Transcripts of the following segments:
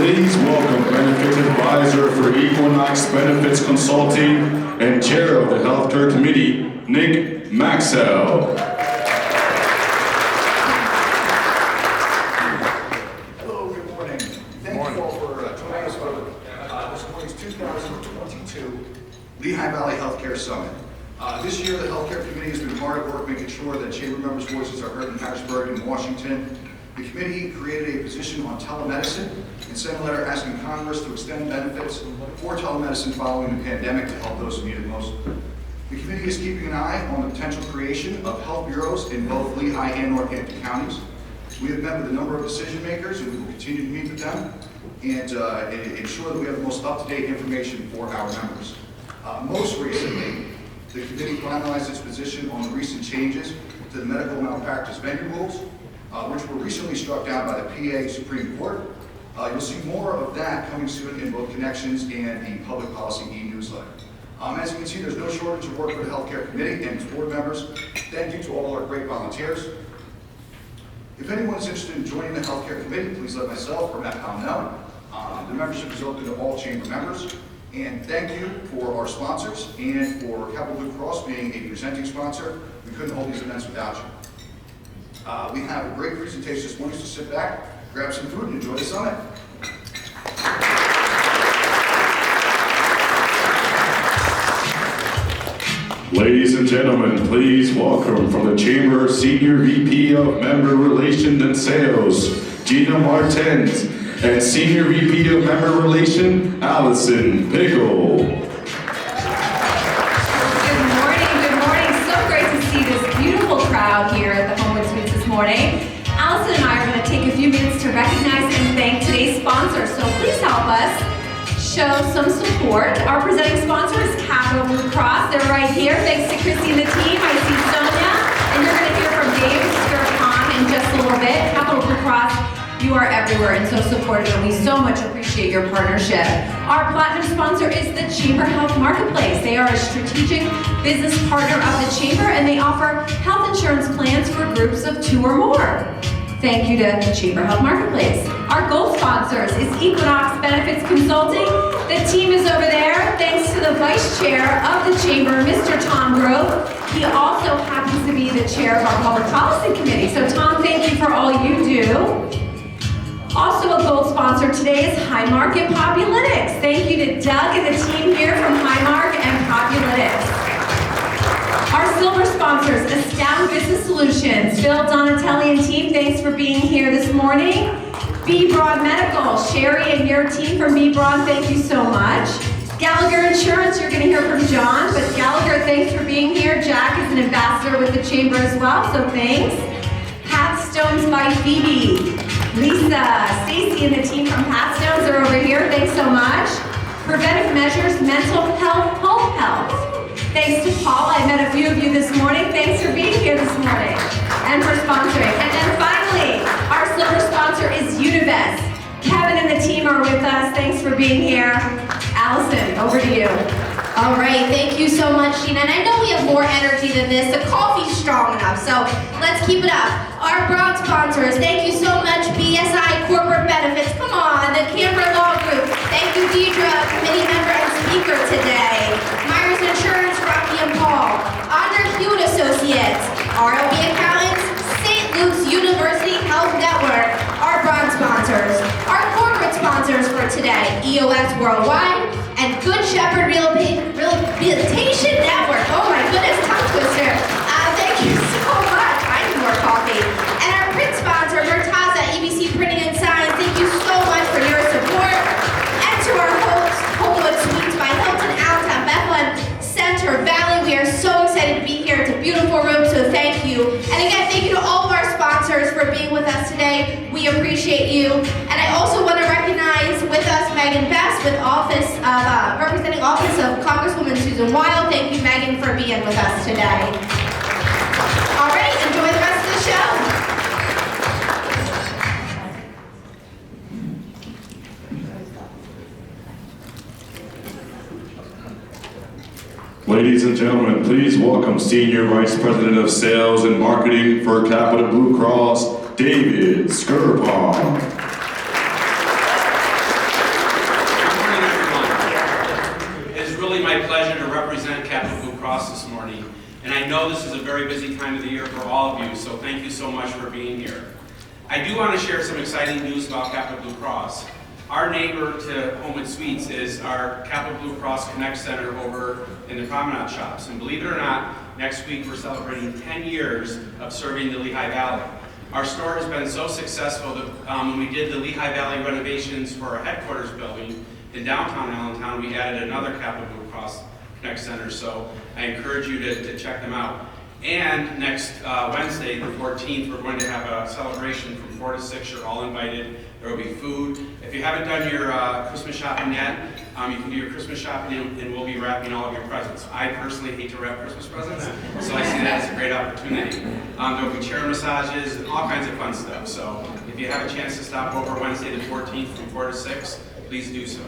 Please welcome Benefits Advisor for Equinox Benefits Consulting and Chair of the Healthcare Committee, Nick Maxwell. Hello, good morning. Thank you all for joining us for this morning's 2022 Lehigh Valley Healthcare Summit. This year, the Healthcare Committee has been hard at work making sure that Chamber members' voices are heard in Harrisburg and Washington. The committee created a position on telemedicine and sent a letter asking Congress to extend benefits for telemedicine following the pandemic to help those who need it most. The committee is keeping an eye on the potential creation of health bureaus in both Lehigh and Northampton counties. We have met with a number of decision makers and we will continue to meet with them and ensure that we have the most up-to-date information for our members. Most recently, the committee finalized its position on the recent changes to the medical malpractice venue rules, which were recently struck down by the PA Supreme Court. You'll see more of that coming soon in both Connections and the Public Policy e-newsletter. As you can see, there's no shortage of work for the Healthcare Committee and its board members. Thank you to all our great volunteers. If anyone's interested in joining the Healthcare Committee, please let myself or Matt Powell know. The membership is open to all chamber members. And thank you for our sponsors and for Capital Blue Cross being a presenting sponsor. We couldn't hold these events without you. We have a great presentation this morning, so sit back, grab some food, and enjoy the summit. Ladies and gentlemen, please welcome from the Chamber Senior VP of Member Relations and Sales, Gina Martens, and Senior VP of Member Relations, Allison Pickle. Good morning. So great to see this beautiful crowd here at the Homewood Suites this morning. Allison and I are going to take a few minutes to recognize and thank today's sponsors, so please help us show some support. Our presenting sponsor is Capital Blue Cross. They're right here. Thanks to Christy and the team. I see Sonia, and you're going to hear from Dave Skirpon in just a little bit. Capital Blue Cross, you are everywhere and so supportive, and we so much appreciate your partnership. Our platinum sponsor is the Chamber Health Marketplace. They are a strategic business partner of the Chamber, and they offer health insurance plans for groups of 2 or more. Thank you to the Chamber Health Marketplace. Our gold sponsors is Equinox Benefits Consulting. The team is over there. Thanks to the Vice Chair of the Chamber, Mr. Tom Grove. He also happens to be the Chair of our Public Policy Committee. So Tom, thank you for all you do. Also a gold sponsor today is Highmark and Populytics. Thank you to Doug and the team here from Highmark and Populytics. Our silver sponsors, Astound Business Solutions. Phil, Donatelli, and team, thanks for being here this morning. B. Braun Medical, Sherry and your team from B. Braun, thank you so much. Gallagher Insurance, you're going to hear from John, but Gallagher, thanks for being here. Jack is an ambassador with the Chamber as well, so thanks. Pat Stones by Phoebe. Lisa, Stacy, and the team from Pat Stones are over here. Thanks so much. Preventive Measures, Mental Health, Home Health. Thanks to Paul. I met a few of you this morning. Thanks for being here this morning and for sponsoring. And then finally, our silver sponsor is Univest. Kevin and the team are with us. Thanks for being here. Allison, over to you. All right, thank you so much, Gina. And I know we have more energy than this. The coffee's strong enough, so let's keep it up. Our broad sponsors, thank you so much, BSI Corporate Benefits. Come on, the Camper Law Group. Thank you, Deidre, committee member and speaker today. Myers Insurance, Rocky and Paul. Honor Hewitt Associates. RLB Accountants, St. Luke's University Health Network. Our broad sponsors. Our corporate sponsors for today, EOS Worldwide, and Good Shepherd Rehabilitation Network. Oh my goodness, tongue twister. Thank you so much. I need more coffee. And our print sponsor, Murtaza, ABC Printing and Signs. Thank you so much for your support. And to our host, Homewood Suites by Hilton Alta, Bethlehem Center Valley. We are so excited to be here. It's a beautiful room, so thank you. And again, thank you to all of our sponsors for being with us today. We appreciate you. And I also want to recognize with us Megan Best with representing Office of Congresswoman Susan Wild. Thank you, Megan, for being with us today. All right, enjoy the rest of the show. Ladies and gentlemen, please welcome Senior Vice President of Sales and Marketing for Capital Blue Cross, David Skirpon. Cross this morning. And I know this is a very busy time of the year for all of you, so thank you so much for being here. I do want to share some exciting news about Capital Blue Cross. Our neighbor to Homewood Suites is our Capital Blue Cross Connect Center over in the Promenade Shops. And believe it or not, next week we're celebrating 10 years of serving the Lehigh Valley. Our store has been so successful that when we did the Lehigh Valley renovations for our headquarters building in downtown Allentown, we added another Capital Blue Cross Connect Center, so I encourage you to check them out. And next Wednesday, the 14th, we're going to have a celebration from 4 to 6. You're all invited. There will be food. If you haven't done your Christmas shopping yet, you can do your Christmas shopping and we'll be wrapping all of your presents. I personally hate to wrap Christmas presents, so I see that as a great opportunity. There will be chair massages and all kinds of fun stuff. So if you have a chance to stop over Wednesday the 14th from 4 to 6, please do so.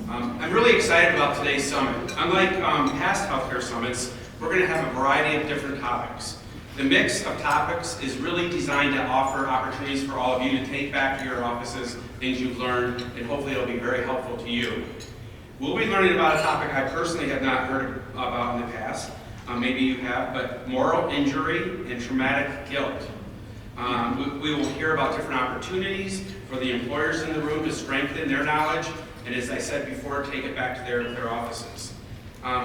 I'm really excited about today's summit. Unlike past healthcare summits, we're going to have a variety of different topics. The mix of topics is really designed to offer opportunities for all of you to take back to your offices things you've learned, and hopefully it'll be very helpful to you. We'll be learning about a topic I personally have not heard about in the past. Maybe you have, but moral injury and traumatic guilt. We will hear about different opportunities for the employers in the room to strengthen their knowledge, and as I said before, take it back to their offices.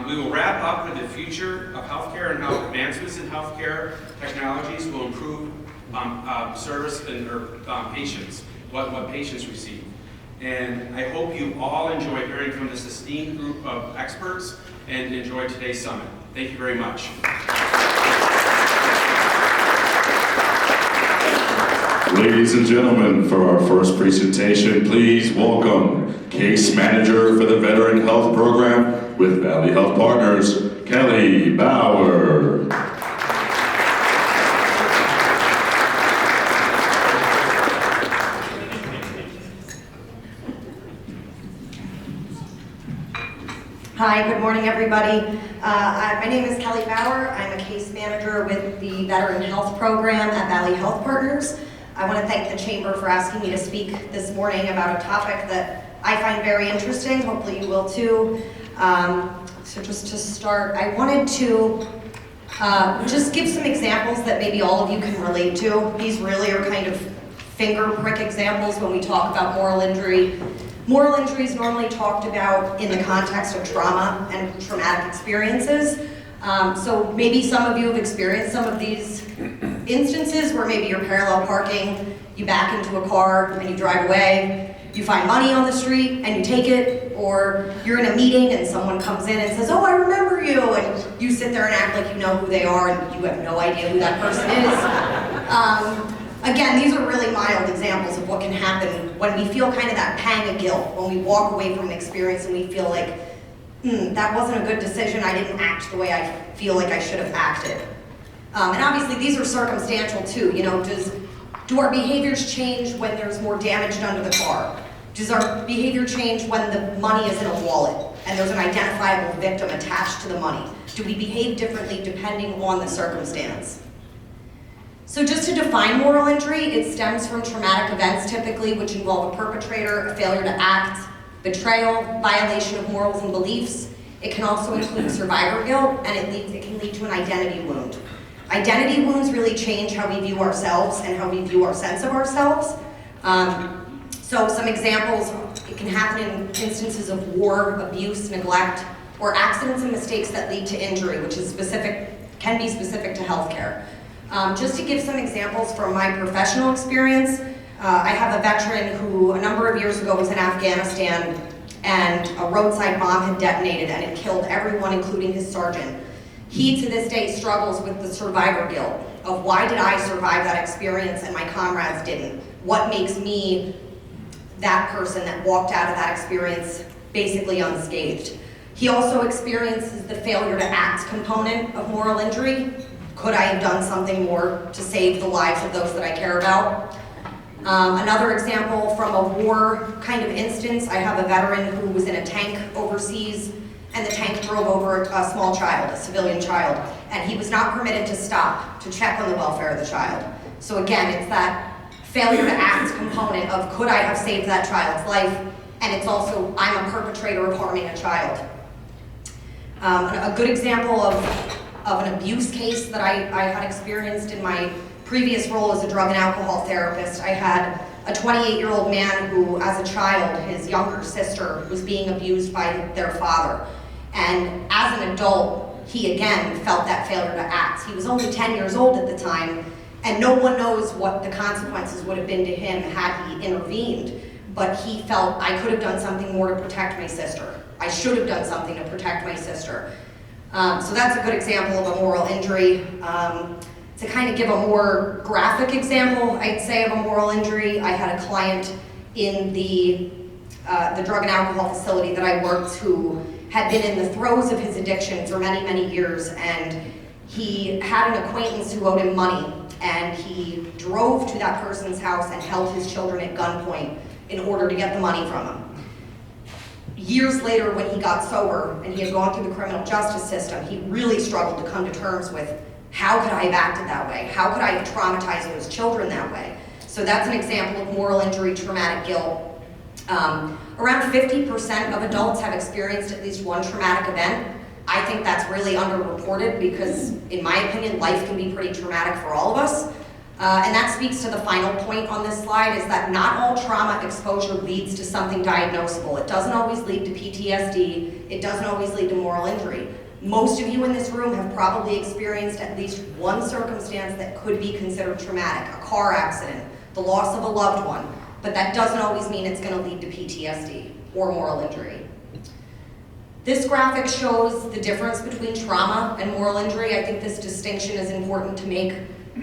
We will wrap up with the future of healthcare and how advancements in healthcare technologies will improve service and patients, what patients receive. And I hope you all enjoy hearing from this esteemed group of experts and enjoy today's summit. Thank you very much. Ladies and gentlemen, for our first presentation, please welcome Case Manager for the Veteran Health Program with Valley Health Partners, Kelly Bauer. Hi, good morning, everybody. My name is Kelly Bauer. I'm a case manager with the Veteran Health Program at Valley Health Partners. I want to thank the Chamber for asking me to speak this morning about a topic that I find very interesting. Hopefully you will too. So just to start, I wanted to just give some examples that maybe all of you can relate to. These really are kind of finger prick examples when we talk about moral injury. Moral injury is normally talked about in the context of trauma and traumatic experiences. So maybe some of you have experienced some of these instances where maybe you're parallel parking, you back into a car and you drive away, you find money on the street and you take it, or you're in a meeting and someone comes in and says, "Oh, I remember you," and you sit there and act like you know who they are and you have no idea who that person is. Again, these are really mild examples of what can happen when we feel kind of that pang of guilt, when we walk away from an experience and we feel like, that wasn't a good decision, I didn't act the way I feel like I should have acted. And obviously these are circumstantial too, do our behaviors change when there's more damage done to the car? Does our behavior change when the money is in a wallet and there's an identifiable victim attached to the money? Do we behave differently depending on the circumstance? So just to define moral injury, it stems from traumatic events typically, which involve a perpetrator, a failure to act, betrayal, violation of morals and beliefs. It can also include survivor guilt, and it can lead to an identity wound. Identity wounds really change how we view ourselves and how we view our sense of ourselves. So some examples, it can happen in instances of war, abuse, neglect, or accidents and mistakes that lead to injury, which is can be specific to healthcare. Just to give some examples from my professional experience, I have a veteran who a number of years ago was in Afghanistan and a roadside bomb had detonated and it killed everyone, including his sergeant. He, to this day, struggles with the survivor guilt of why did I survive that experience and my comrades didn't? What makes me that person that walked out of that experience basically unscathed? He also experiences the failure to act component of moral injury. Could I have done something more to save the lives of those that I care about? Another example from a war kind of instance, I have a veteran who was in a tank overseas and the tank drove over a small child, a civilian child, and he was not permitted to stop to check on the welfare of the child. So again, it's that failure to act component of could I have saved that child's life, and it's also I'm a perpetrator of harming a child. A good example of an abuse case that I had experienced in my previous role as a drug and alcohol therapist. I had a 28-year-old man who, as a child, his younger sister was being abused by their father. And as an adult, he again felt that failure to act. He was only 10 years old at the time, and no one knows what the consequences would have been to him had he intervened. But he felt, I could have done something more to protect my sister. I should have done something to protect my sister. So that's a good example of a moral injury. To kind of give a more graphic example, I'd say, of a moral injury, I had a client in the drug and alcohol facility that I worked who had been in the throes of his addiction for many, many years, and he had an acquaintance who owed him money, and he drove to that person's house and held his children at gunpoint in order to get the money from him. Years later, when he got sober and he had gone through the criminal justice system, he really struggled to come to terms with, how could I have acted that way? How could I have traumatized those children that way? So that's an example of moral injury, traumatic guilt. Around 50% of adults have experienced at least one traumatic event. I think that's really underreported because, in my opinion, life can be pretty traumatic for all of us. And that speaks to the final point on this slide, is that not all trauma exposure leads to something diagnosable. It doesn't always lead to PTSD. It doesn't always lead to moral injury. Most of you in this room have probably experienced at least one circumstance that could be considered traumatic, a car accident, the loss of a loved one, but that doesn't always mean it's going to lead to PTSD or moral injury. This graphic shows the difference between trauma and moral injury. I think this distinction is important to make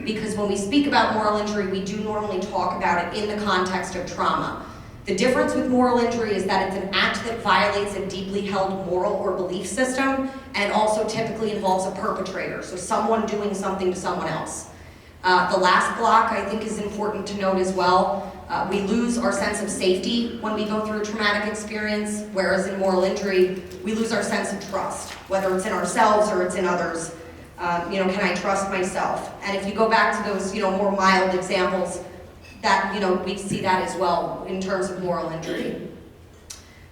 because when we speak about moral injury, we do normally talk about it in the context of trauma. The difference with moral injury is that it's an act that violates a deeply held moral or belief system and also typically involves a perpetrator, so someone doing something to someone else. The last block I think is important to note as well. We lose our sense of safety when we go through a traumatic experience, whereas in moral injury, we lose our sense of trust, whether it's in ourselves or it's in others. Can I trust myself? And if you go back to those, more mild examples, that, we see that as well in terms of moral injury.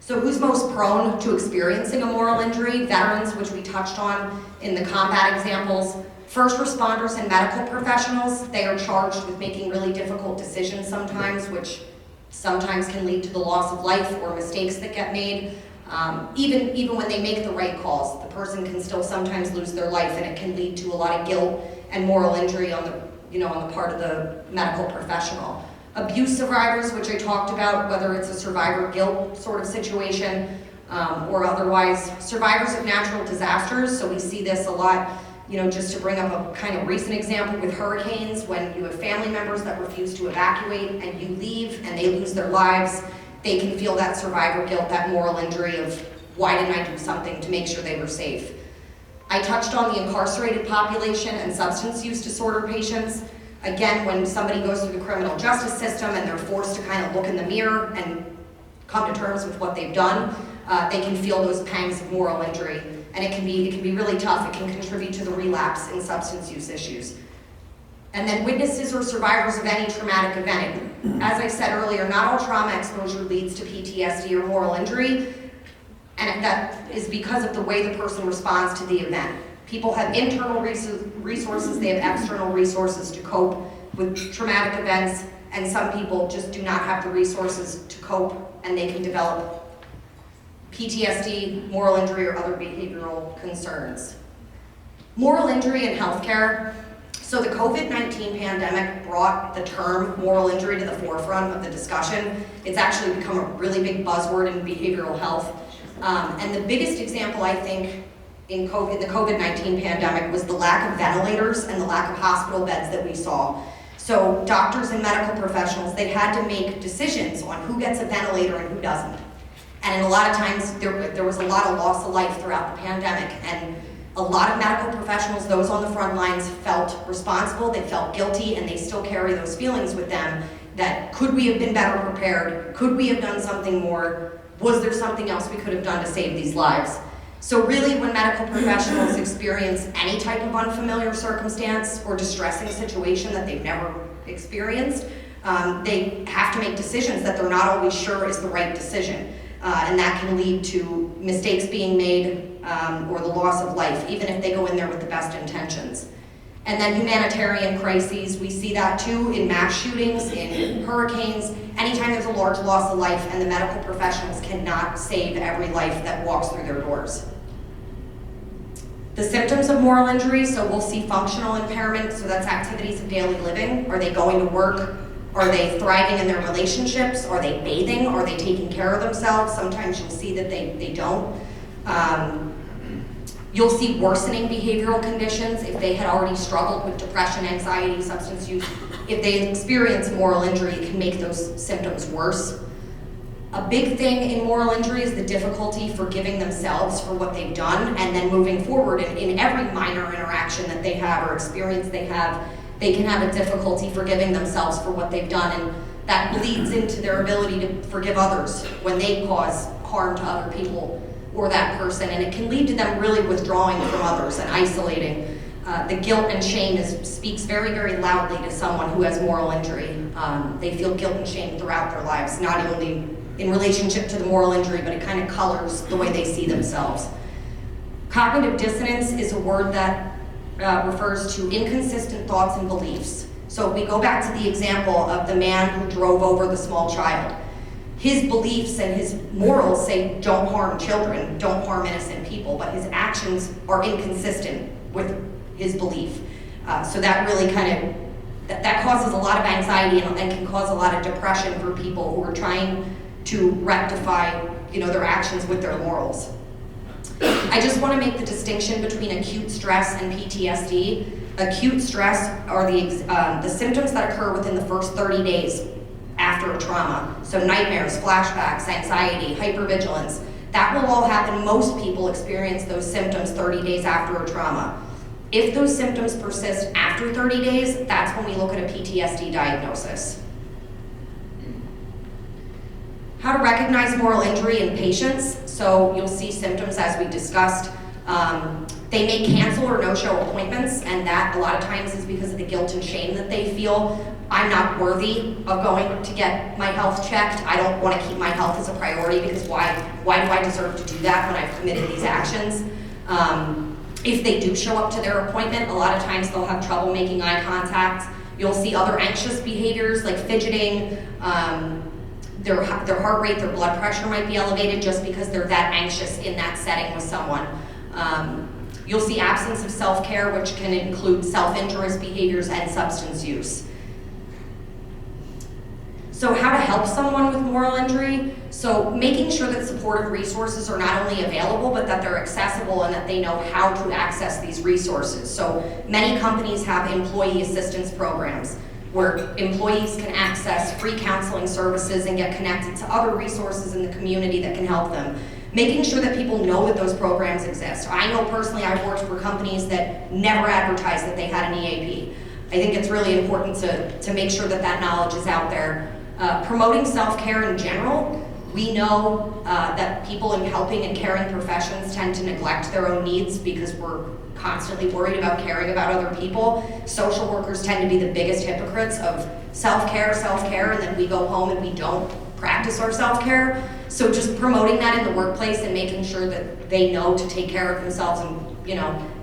So who's most prone to experiencing a moral injury? Veterans, which we touched on in the combat examples. First responders and medical professionals, they are charged with making really difficult decisions sometimes, which sometimes can lead to the loss of life or mistakes that get made. Even when they make the right calls, the person can still sometimes lose their life, and it can lead to a lot of guilt and moral injury on the part of the medical professional. Abuse survivors, which I talked about, whether it's a survivor guilt sort of situation or otherwise. Survivors of natural disasters, so we see this a lot, just to bring up a kind of recent example with hurricanes, when you have family members that refuse to evacuate and you leave and they lose their lives, they can feel that survivor guilt, that moral injury of, why didn't I do something to make sure they were safe? I touched on the incarcerated population and substance use disorder patients. Again, when somebody goes through the criminal justice system and they're forced to kind of look in the mirror and come to terms with what they've done, they can feel those pangs of moral injury. And it can be really tough. It can contribute to the relapse in substance use issues. And then witnesses or survivors of any traumatic event. As I said earlier, not all trauma exposure leads to PTSD or moral injury, and that is because of the way the person responds to the event. People have internal resources, they have external resources to cope with traumatic events, and some people just do not have the resources to cope, and they can develop PTSD, moral injury, or other behavioral concerns. Moral injury in healthcare. So the COVID-19 pandemic brought the term moral injury to the forefront of the discussion. It's actually become a really big buzzword in behavioral health. And the biggest example, I think, in the COVID-19 pandemic was the lack of ventilators and the lack of hospital beds that we saw. So doctors and medical professionals, they had to make decisions on who gets a ventilator and who doesn't. And a lot of times, there was a lot of loss of life throughout the pandemic. And a lot of medical professionals, those on the front lines, felt responsible, they felt guilty, and they still carry those feelings with them that, could we have been better prepared? Could we have done something more? Was there something else we could have done to save these lives? So really, when medical professionals experience any type of unfamiliar circumstance or distressing situation that they've never experienced, they have to make decisions that they're not always sure is the right decision. and that can lead to mistakes being made or the loss of life, even if they go in there with the best intentions. And then humanitarian crises, we see that too in mass shootings, in hurricanes, anytime there's a large loss of life and the medical professionals cannot save every life that walks through their doors. The symptoms of moral injury, so we'll see functional impairment, so that's activities of daily living. Are they going to work? Are they thriving in their relationships? Are they bathing? Are they taking care of themselves? Sometimes you'll see that they don't. You'll see worsening behavioral conditions if they had already struggled with depression, anxiety, substance use. If they experience moral injury, it can make those symptoms worse. A big thing in moral injury is the difficulty forgiving themselves for what they've done and then moving forward in every minor interaction that they have or experience they can have a difficulty forgiving themselves for what they've done, and that bleeds into their ability to forgive others when they cause harm to other people or that person, and it can lead to them really withdrawing from others and isolating. The guilt and shame speaks very, very loudly to someone who has moral injury. They feel guilt and shame throughout their lives, not only in relationship to the moral injury, but it kind of colors the way they see themselves. Cognitive dissonance is a word that refers to inconsistent thoughts and beliefs. So if we go back to the example of the man who drove over the small child, his beliefs and his morals say don't harm children, don't harm innocent people, but his actions are inconsistent with his belief. So that really that causes a lot of anxiety and can cause a lot of depression for people who are trying to rectify, their actions with their morals. I just want to make the distinction between acute stress and PTSD. Acute stress are the symptoms that occur within the first 30 days after a trauma. So nightmares, flashbacks, anxiety, hypervigilance, that will all happen. Most people experience those symptoms 30 days after a trauma. If those symptoms persist after 30 days, that's when we look at a PTSD diagnosis. How to recognize moral injury in patients. So you'll see symptoms as we discussed. They may cancel or no-show appointments, and that a lot of times is because of the guilt and shame that they feel. I'm not worthy of going to get my health checked. I don't want to keep my health as a priority because why do I deserve to do that when I've committed these actions? If they do show up to their appointment, a lot of times they'll have trouble making eye contact. You'll see other anxious behaviors like fidgeting, their heart rate, their blood pressure might be elevated just because they're that anxious in that setting with someone. You'll see absence of self-care, which can include self-injurious behaviors and substance use. So how to help someone with moral injury? So making sure that supportive resources are not only available, but that they're accessible and that they know how to access these resources. So many companies have employee assistance programs where employees can access free counseling services and get connected to other resources in the community that can help them. Making sure that people know that those programs exist. I know personally I've worked for companies that never advertised that they had an EAP. I think it's really important to make sure that knowledge is out there. Promoting self-care in general. We know that people in helping and caring professions tend to neglect their own needs because we're constantly worried about caring about other people. Social workers tend to be the biggest hypocrites of self-care, and then we go home and we don't practice our self-care. So just promoting that in the workplace and making sure that they know to take care of themselves and,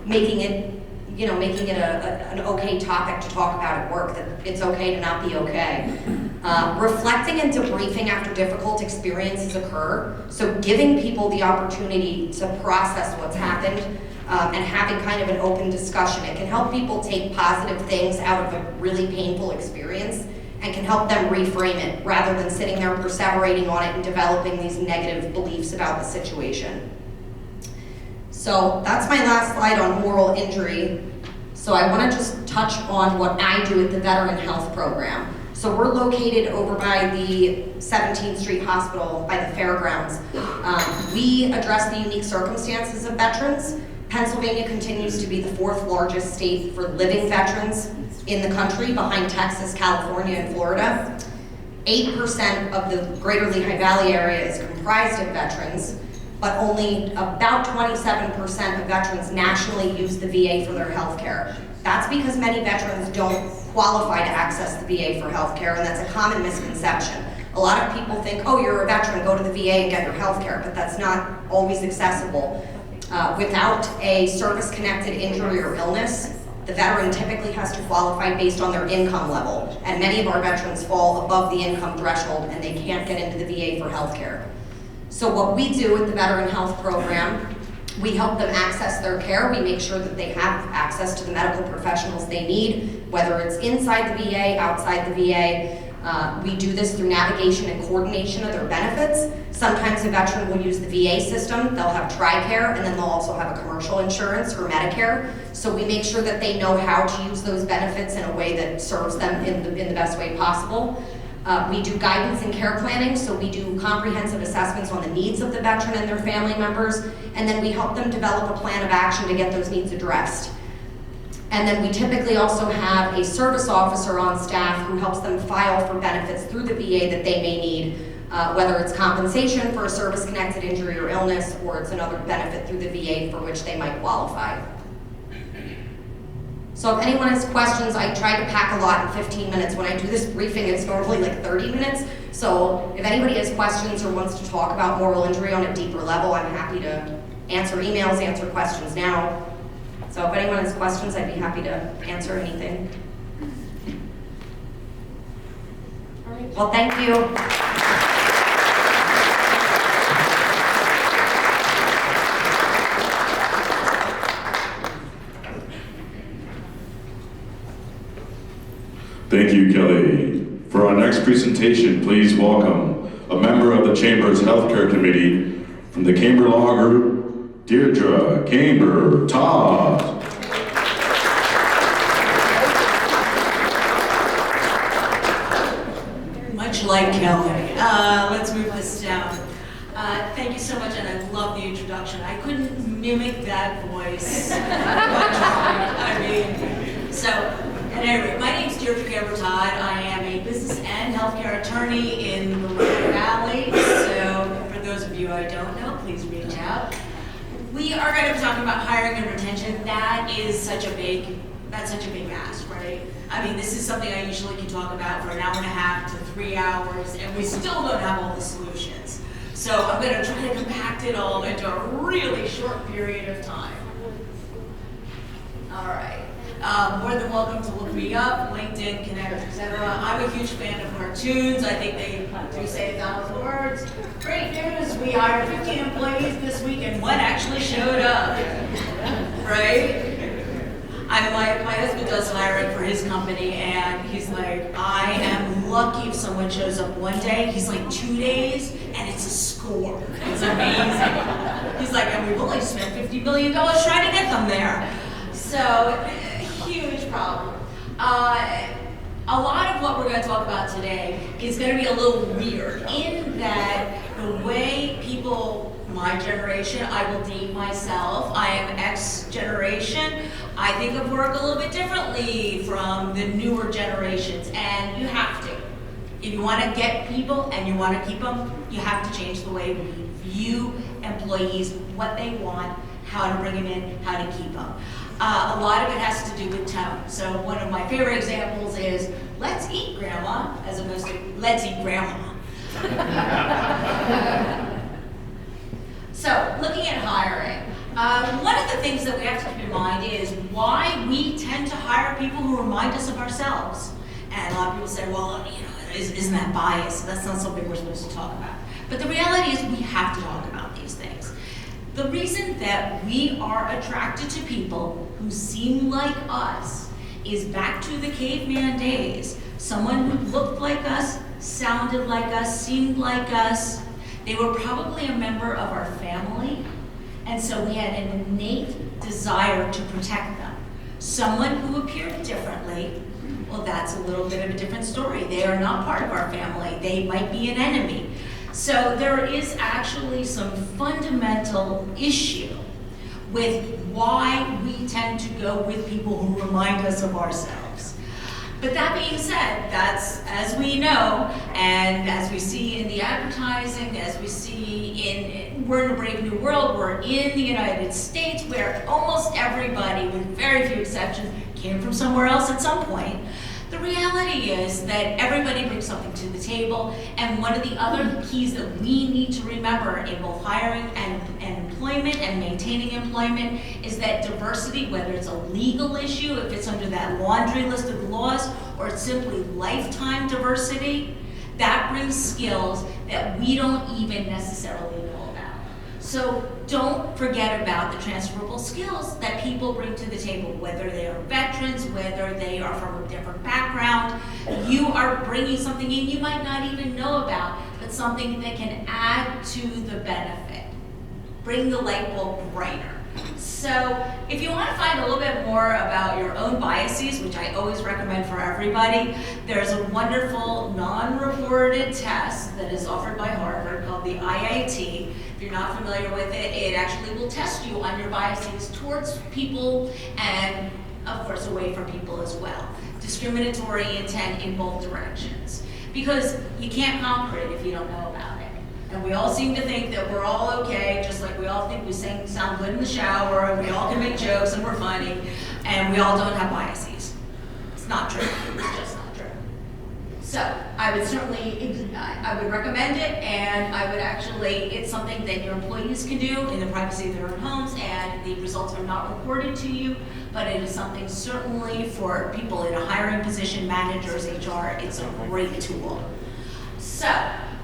making it an okay topic to talk about at work, that it's okay to not be okay. Reflecting and debriefing after difficult experiences occur. So giving people the opportunity to process what's happened and having kind of an open discussion. It can help people take positive things out of a really painful experience and can help them reframe it rather than sitting there perseverating on it and developing these negative beliefs about the situation. So that's my last slide on moral injury. So I want to just touch on what I do at the Veteran Health Program. So we're located over by the 17th Street Hospital by the fairgrounds. We address the unique circumstances of veterans. Pennsylvania continues to be the 4th largest state for living veterans in the country, behind Texas, California, and Florida. 8% of the greater Lehigh Valley area is comprised of veterans, but only about 27% of veterans nationally use the VA for their health care. That's because many veterans don't qualify to access the VA for health care, and that's a common misconception. A lot of people think, oh, you're a veteran, go to the VA and get your health care, but that's not always accessible. Without a service-connected injury or illness, the veteran typically has to qualify based on their income level, and many of our veterans fall above the income threshold and they can't get into the VA for health care. So what we do with the Veteran Health Program, we help them access their care. We make sure that they have access to the medical professionals they need, whether it's inside the VA, outside the VA. We do this through navigation and coordination of their benefits. Sometimes a veteran will use the VA system, they'll have TRICARE, and then they'll also have a commercial insurance or Medicare. So we make sure that they know how to use those benefits in a way that serves them in the best way possible. We do guidance and care planning, so we do comprehensive assessments on the needs of the veteran and their family members, and then we help them develop a plan of action to get those needs addressed. And then we typically also have a service officer on staff who helps them file for benefits through the VA that they may need, whether it's compensation for a service-connected injury or illness, or it's another benefit through the VA for which they might qualify. So if anyone has questions, I try to pack a lot in 15 minutes. When I do this briefing, it's normally like 30 minutes. So if anybody has questions or wants to talk about moral injury on a deeper level, I'm happy to answer emails, answer questions now. So if anyone has questions, I'd be happy to answer anything. All right. Well, thank you. Thank you, Kelly. For our next presentation, please welcome a member of the Chamber's Healthcare Committee from the Camber Law Group, Deirdre Camber Todd. Much like Kelly. Let's move this down. Thank you so much, and I love the introduction. I couldn't mimic that voice. At any rate, my name is Deirdre Camber Todd. I am a business and healthcare attorney in the Lehigh Valley. So for those of you I don't know, please reach out. We are going to be talking about hiring and retention. That's such a big ask, right? I mean, this is something I usually can talk about for an hour and a half to 3 hours, and we still don't have all the solutions. So I'm going to try to compact it all into a really short period of time. All right. More than welcome to look me up, LinkedIn, Connect, etc. I'm a huge fan of cartoons. I think they do say 1,000 words. Great news, we hired 15 employees this week and one actually showed up, right? My husband does hiring for his company, and he's like, I am lucky if someone shows up one day. He's like 2 days, and it's a score. It's amazing. He's like, and we've only spent $50 million trying to get them there. So, huge problem. A lot of what we're going to talk about today is going to be a little weird in that the way people, my generation, I will date myself, I am X generation, I think of work a little bit differently from the newer generations, and you have to. If you want to get people and you want to keep them, you have to change the way we view employees, what they want, how to bring them in, how to keep them. A lot of it has to do with tone. So one of my favorite examples is, let's eat grandma, as opposed to, let's eat grandma. So looking at hiring, one of the things that we have to keep in mind is why we tend to hire people who remind us of ourselves. And a lot of people say, well, isn't that bias? That's not something we're supposed to talk about. But the reality is we have to talk about these things. The reason that we are attracted to people who seem like us is back to the caveman days. Someone who looked like us, sounded like us, seemed like us. They were probably a member of our family, and so we had an innate desire to protect them. Someone who appeared differently, well, that's a little bit of a different story. They are not part of our family. They might be an enemy. So there is actually some fundamental issue with why we tend to go with people who remind us of ourselves. But that being said, that's, as we know, and as we see in the advertising, as we see we're in a brave new world, we're in the United States, where almost everybody, with very few exceptions, came from somewhere else at some point. The reality is that everybody brings something to the table, and one of the other keys that we need to remember in both hiring and employment and maintaining employment is that diversity, whether it's a legal issue, if it's under that laundry list of laws, or it's simply lifetime diversity, that brings skills that we don't even necessarily know about. So don't forget about the transferable skills that people bring to the table, whether they are veterans, whether they are from a different background. You are bringing something in you might not even know about, but something that can add to the benefit. Bring the light bulb brighter. So if you want to find a little bit more about your own biases, which I always recommend for everybody, there's a wonderful non-reported test that is offered by Harvard called the IIT. If you're not familiar with it, it actually will test you on your biases towards people and, of course, away from people as well. Discriminatory intent in both directions. Because you can't conquer it if you don't know about it. And we all seem to think that we're all okay, just like we all think we sound good in the shower, and we all can make jokes and we're funny, and we all don't have biases. It's not true. It's just not true. So I would certainly, I would recommend it, and I would actually, it's something that your employees can do in the privacy of their own homes, and the results are not reported to you, but it is something certainly for people in a hiring position, managers, HR, it's a great tool. So,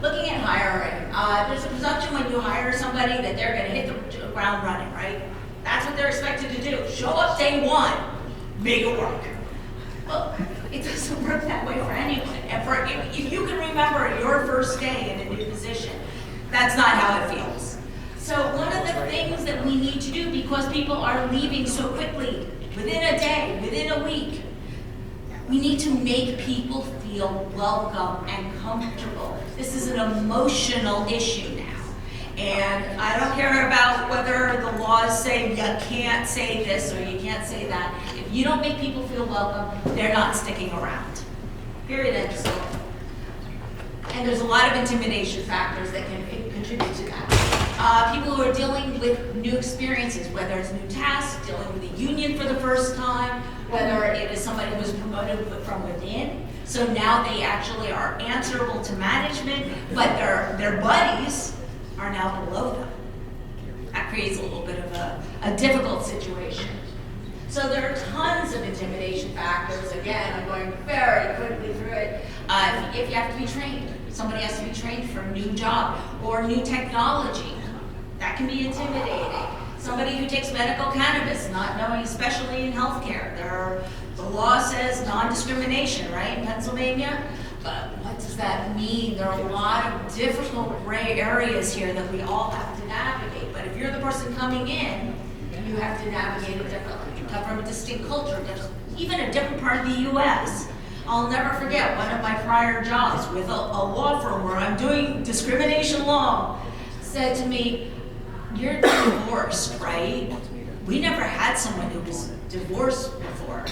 looking at hiring, there's a presumption when you hire somebody that they're going to hit the ground running, right? That's what they're expected to do. Show up day one, make it work. Well, it doesn't work that way for anyone. And if you can remember your first day in a new position, that's not how it feels. So one of the things that we need to do, because people are leaving so quickly, within a day, within a week, we need to make people feel welcome and comfortable. This is an emotional issue now. And I don't care about whether the laws say you can't say this or you can't say that. If you don't make people feel welcome, they're not sticking around. Period, end of story. And there's a lot of intimidation factors that can contribute to that. People who are dealing with new experiences, whether it's new tasks, dealing with a union for the first time, whether it is somebody who was promoted from within. So now they actually are answerable to management, but their buddies are now below them. That creates a little bit of a difficult situation. So there are tons of intimidation factors. Again, I'm going very quickly through it. If you have to be trained, somebody has to be trained for a new job or new technology. That can be intimidating. Somebody who takes medical cannabis, not knowing, especially in healthcare. The law says non-discrimination, right, in Pennsylvania? But what does that mean? There are a lot of difficult gray areas here that we all have to navigate. But if you're the person coming in, you have to navigate it differently. You come from a distinct culture, even a different part of the U.S. I'll never forget one of my prior jobs with a law firm where I'm doing discrimination law said to me, "You're divorced, right? We never had someone who was divorced before.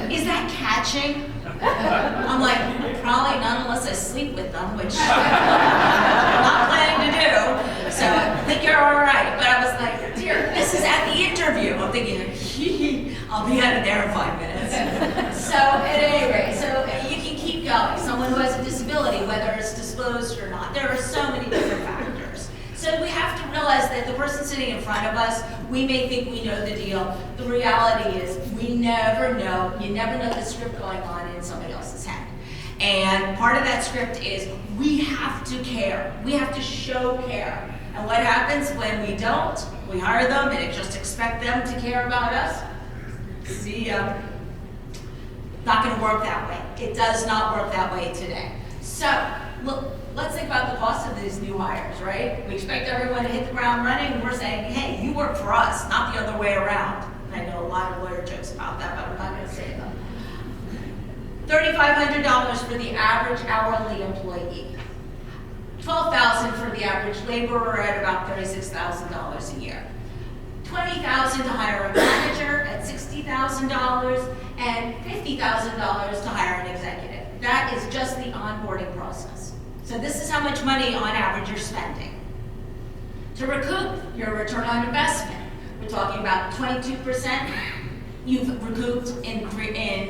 Is that catching?" I'm like, "Probably not unless I sleep with them," which I'm not planning to do. So I think you're all right. But I was like, "Dear, this is at the interview." I'm thinking, I'll be out of there in 5 minutes. So at any rate, so you can keep going. Someone who has a disability, whether it's disclosed or not, there are so many different factors. So we have to realize that the person sitting in front of us, we may think we know the deal. The reality is we never know. You never know the script going on in somebody else's head. And part of that script is we have to care. We have to show care. And what happens when we don't? We hire them and just expect them to care about us. See, not going to work that way. It does not work that way today. So, look. Let's think about the cost of these new hires, right? We expect everyone to hit the ground running, and we're saying, hey, you work for us, not the other way around. And I know a lot of lawyer jokes about that, but I'm not going to say them. $3,500 for the average hourly employee. $12,000 for the average laborer at about $36,000 a year. $20,000 to hire a manager at $60,000, and $50,000 to hire an executive. That is just the onboarding process. So this is how much money on average you're spending. To recoup your return on investment, we're talking about 22%. you've recouped in 3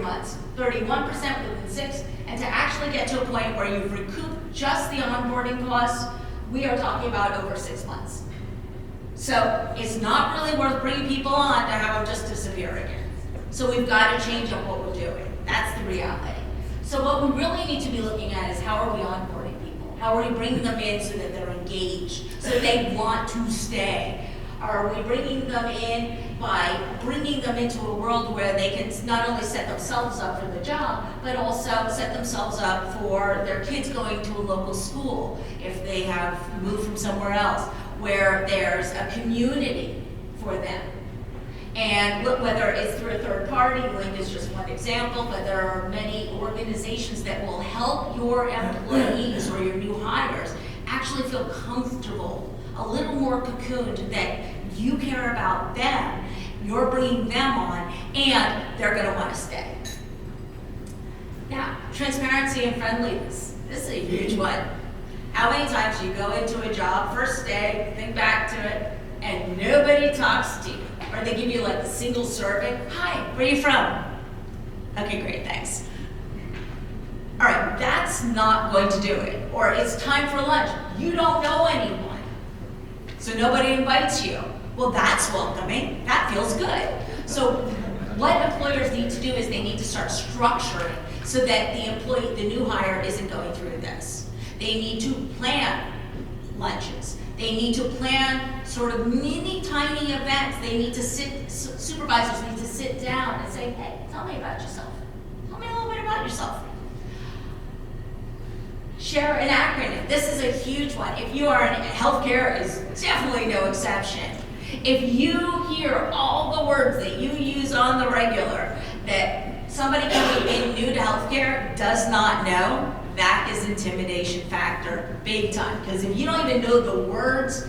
months, 31% within 6, and to actually get to a point where you've recouped just the onboarding costs, we are talking about over 6 months. So it's not really worth bringing people on to have them just disappear again. So we've got to change up what we're doing. That's the reality. So what we really need to be looking at is how are we onboarding people? How are we bringing them in so that they're engaged, so they want to stay? Are we bringing them in by bringing them into a world where they can not only set themselves up for the job, but also set themselves up for their kids going to a local school if they have moved from somewhere else, where there's a community for them. And whether it's through a third party, Link is just one example, but there are many organizations that will help your employees or your new hires actually feel comfortable, a little more cocooned, that you care about them, you're bringing them on, and they're gonna wanna stay. Now, transparency and friendliness. This is a huge one. How many times you go into a job, first day, think back to it, and nobody talks to you? Or they give you like a single serving. Hi, where are you from? Okay, great, thanks. All right, that's not going to do it. Or it's time for lunch. You don't know anyone, so nobody invites you. Well, that's welcoming. That feels good. So what employers need to do is they need to start structuring so that the new hire isn't going through this. They need to plan lunches. They need to plan sort of mini tiny events. They need to supervisors need to sit down and say, hey, tell me about yourself. Tell me a little bit about yourself. Share an acronym. This is a huge one. If you are in healthcare, is definitely no exception. If you hear all the words that you use on the regular that somebody coming in new to healthcare does not know, that is intimidation factor, big time. Because if you don't even know the words,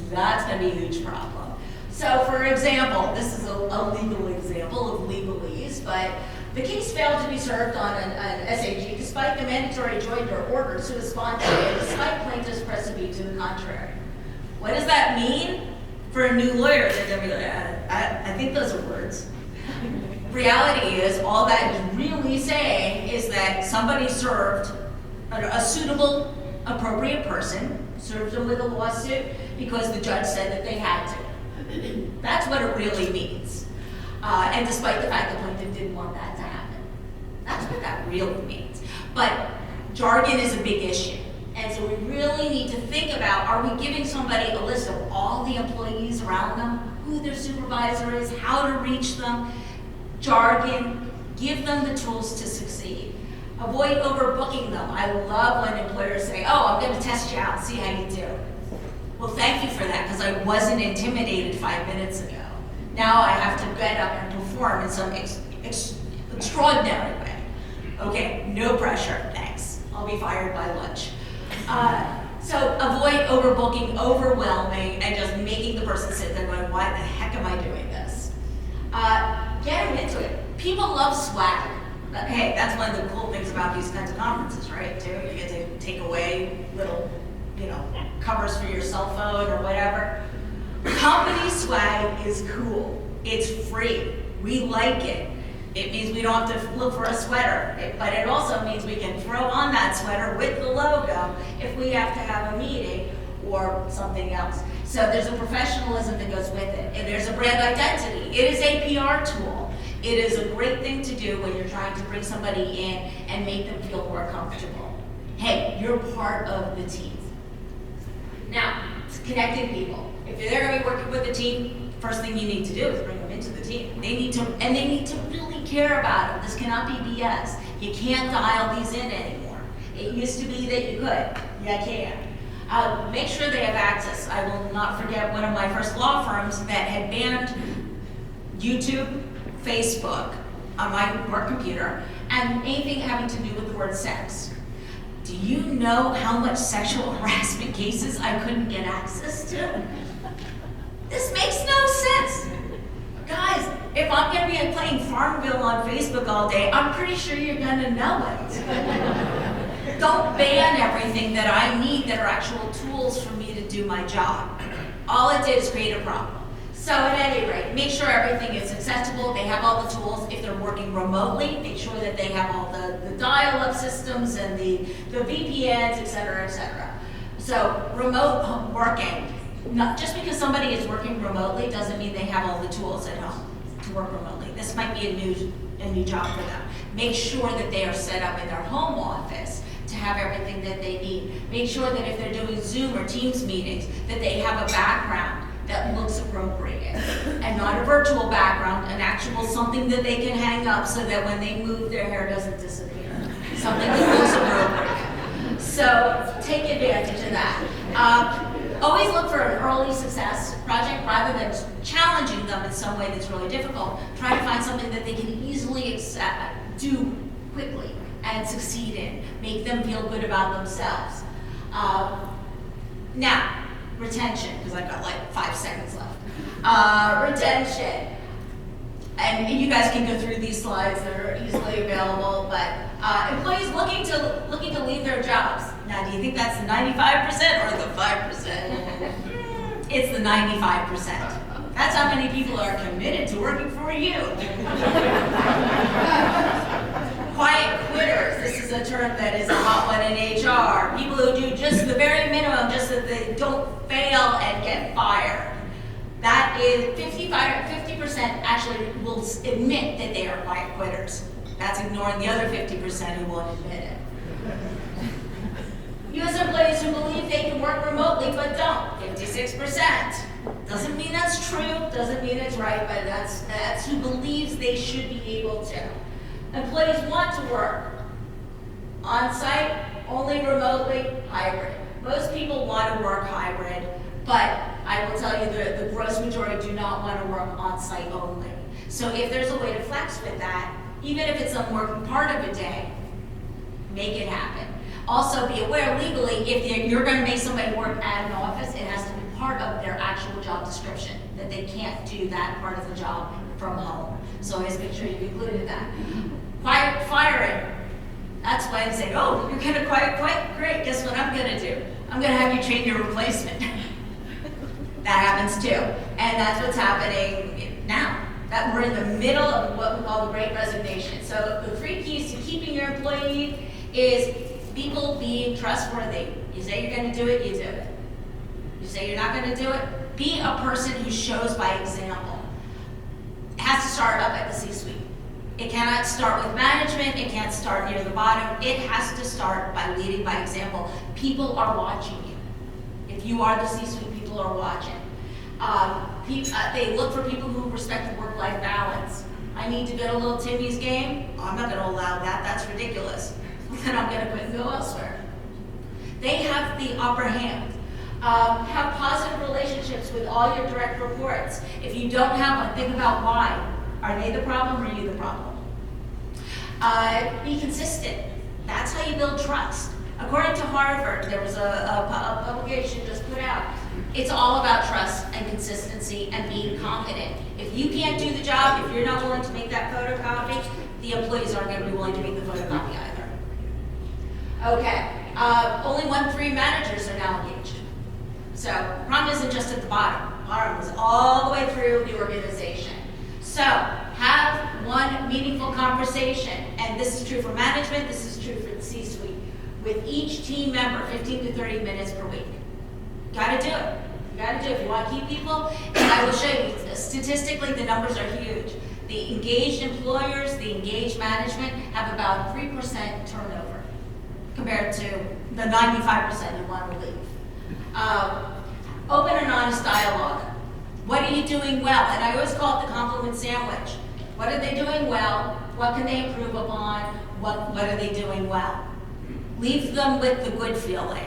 that's going to be a huge problem. So, for example, this is a legal example of legalese, but the case failed to be served on an SAG despite the mandatory joinder order to respond to it, despite plaintiff's precipice to the contrary. What does that mean? For a new lawyer, they're going to be like, I think those are words. Reality is, all that is really saying is that somebody served a suitable, appropriate person, served them with a lawsuit because the judge said that they had to. That's what it really means. And despite the fact the plaintiff didn't want that to happen. That's what that really means. But jargon is a big issue. And so we really need to think about, are we giving somebody a list of all the employees around them, who their supervisor is, how to reach them, jargon, give them the tools to succeed. Avoid overbooking them. I love when employers say, oh, I'm going to test you out, see how you do. Well, thank you for that, because I wasn't intimidated 5 minutes ago. Now I have to get up and perform in some extraordinary way. Okay, no pressure, thanks. I'll be fired by lunch. So avoid overbooking, overwhelming, and just making the person sit there going, why the heck am I doing this? Get them into it. People love swag. Hey, that's one of the cool things about these kinds of conferences, right, too? You get to take away little, covers for your cell phone or whatever. Company swag is cool. It's free. We like it. It means we don't have to look for a sweater, but it also means we can throw on that sweater with the logo if we have to have a meeting or something else. So there's a professionalism that goes with it, and there's a brand identity. It is a PR tool. It is a great thing to do when you're trying to bring somebody in and make them feel more comfortable. Hey, you're part of the team. Now, connecting people. If they're going to be working with the team, first thing you need to do is bring them into the team. They need to really care about it. This cannot be BS. You can't dial these in anymore. It used to be that you could. Yeah, can. Make sure they have access. I will not forget one of my first law firms that had banned YouTube, Facebook on my work computer, and anything having to do with the word sex. Do you know how much sexual harassment cases I couldn't get access to? This makes no sense. Guys, if I'm going to be playing Farmville on Facebook all day, I'm pretty sure you're going to know it. Don't ban everything that I need that are actual tools for me to do my job. All it did is create a problem. So So at any rate, make sure everything is accessible, they have all the tools. If they're working remotely, make sure that they have all the dial-up systems and the VPNs, et cetera, et cetera. So remote working, not just because somebody is working remotely doesn't mean they have all the tools at home to work remotely. This might be a new job for them. Make sure that they are set up in their home office to have everything that they need. Make sure that if they're doing Zoom or Teams meetings, that they have a background that looks appropriate and not a virtual background, an actual something that they can hang up so that when they move, their hair doesn't disappear. Something that looks appropriate. So take advantage of that. Always look for an early success project rather than challenging them in some way that's really difficult. Try to find something that they can easily do quickly and succeed in. Make them feel good about themselves. Now, retention, because I've got like 5 seconds left. Retention. And you guys can go through these slides, they're easily available, but employees looking to leave their jobs. Now, do you think that's the 95% or the 5%? It's the 95%. That's how many people are committed to working for you. Quiet quitters, this is a term that is a hot one in HR. People who do just the very minimum just so they don't fail and get fired. That is 50% actually will admit that they are quiet quitters. That's ignoring the other 50% who won't admit it. U.S. employees who believe they can work remotely but don't, 56%. Doesn't mean that's true, doesn't mean it's right, but that's who believes they should be able to. Employees want to work on-site, only remotely, hybrid. Most people want to work hybrid, but I will tell you the gross majority do not want to work on-site only. So if there's a way to flex with that, even if it's a working part of a day, make it happen. Also be aware legally, if you're going to make somebody work at an office, it has to be part of their actual job description, that they can't do that part of the job from home. So always make sure you've included that. Quiet firing. That's why I say, oh, you're going to quiet quit? Great, guess what I'm going to do? I'm going to have you train your replacement. That happens too. And that's what's happening now. That we're in the middle of what we call the Great Resignation. So the 3 keys to keeping your employee is people being trustworthy. You say you're going to do it, you do it. You say you're not going to do it, be a person who shows by example. It has to start up at the C-suite. It cannot start with management, it can't start near the bottom. It has to start by leading by example. People are watching you. If you are the C-suite, people are watching. They look for people who respect the work-life balance. I need to go to little Timmy's game. I'm not going to allow that. That's ridiculous. Then I'm going to quit and go elsewhere. They have the upper hand. Have positive relationships with all your direct reports. If you don't have one, think about why. Are they the problem or are you the problem? Be consistent. That's how you build trust. According to Harvard, there was a publication just put out. It's all about trust and consistency and being confident. If you can't do the job, if you're not willing to make that photocopy, the employees aren't going to be willing to make the photocopy either. Okay, only 1-3 managers are now engaged. So, problem isn't just at the bottom. Bottom is all the way through the organization. So, have one meaningful conversation, and this is true for management, this is true for the C-suite, with each team member, 15 to 30 minutes per week. Gotta do it. You gotta do it if you want to keep people. And I will show you, statistically, the numbers are huge. The engaged employers, the engaged management have about 3% turnover compared to the 95% who want to leave. Open and honest dialogue. What are you doing well? And I always call it the compliment sandwich. What are they doing well? What can they improve upon? What are they doing well? Leave them with the good feeling.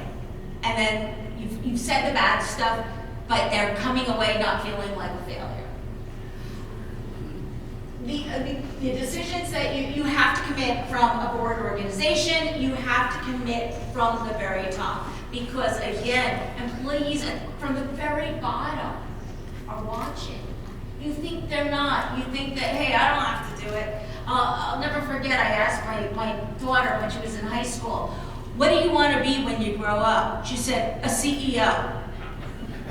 And then you've said the bad stuff, but they're coming away not feeling like a failure. The decisions that you have to commit from a board organization, you have to commit from the very top. Because again, employees from the very bottom are watching. You think they're not. You think that, hey, I don't have to do it. I'll never forget, I asked my daughter when she was in high school, what do you want to be when you grow up? She said, a CEO.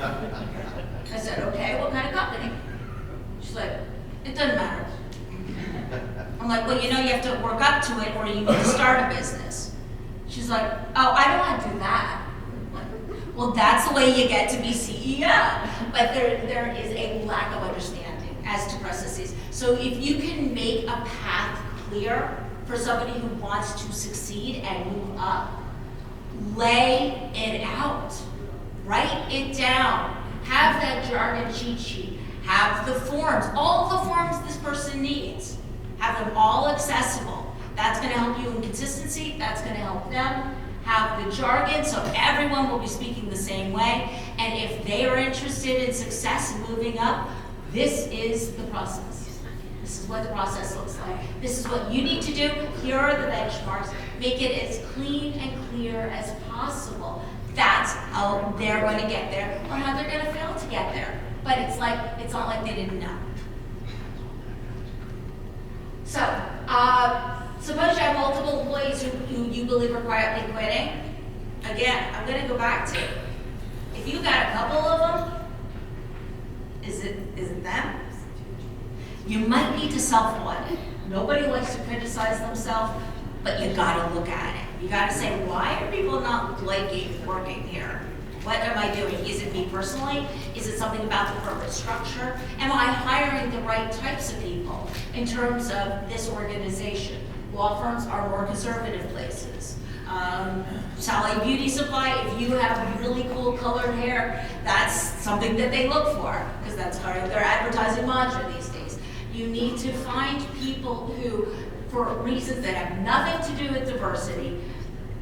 I said, okay, what kind of company? It doesn't matter. I'm like, well, you know, you have to work up to it or you need to start a business. She's like, oh, I don't want to do that. I'm like, well, that's the way you get to be CEO. But there is a lack of understanding as to processes. So if you can make a path clear for somebody who wants to succeed and move up, lay it out. Write it down. Have that jargon cheat sheet. Have the forms, all the forms this person needs. Have them all accessible. That's going to help you in consistency. That's going to help them. Have the jargon so everyone will be speaking the same way. And if they are interested in success and moving up, this is the process. This is what the process looks like. This is what you need to do. Here are the benchmarks. Make it as clean and clear as possible. That's how they're going to get there or how they're going to fail to get there. But it's not like they didn't know. So, suppose you have multiple employees who you believe are quietly quitting. Again, I'm going to go back to, if you got a couple of them, is it them? You might need to self-audit. Nobody likes to criticize themselves, but you got to look at it. You got to say, why are people not liking working here? What am I doing? Is it me personally? Is it something about the corporate structure? Am I hiring the right types of people in terms of this organization? Law firms are more conservative places. Sally Beauty Supply, if you have really cool colored hair, that's something that they look for, because that's part of their advertising mantra these days. You need to find people who, for reasons that have nothing to do with diversity,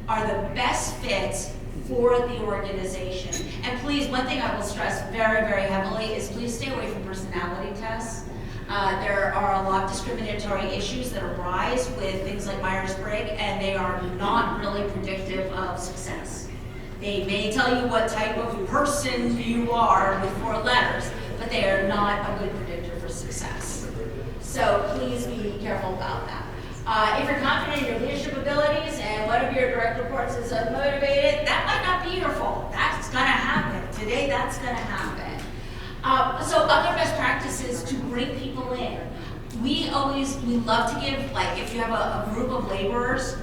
are the best fits for the organization. And please, one thing I will stress very, very heavily is please stay away from personality tests. There are a lot of discriminatory issues that arise with things like Myers-Briggs, and they are not really predictive of success. They may tell you what type of person you are with 4 letters, but they are not a good predictor for success. So please be careful about that. If you're confident in your leadership abilities and one of your direct reports is unmotivated, that might not be your fault. That's going to happen. Today, that's going to happen. So other best practices to bring people in. We love to give, like if you have a group of laborers,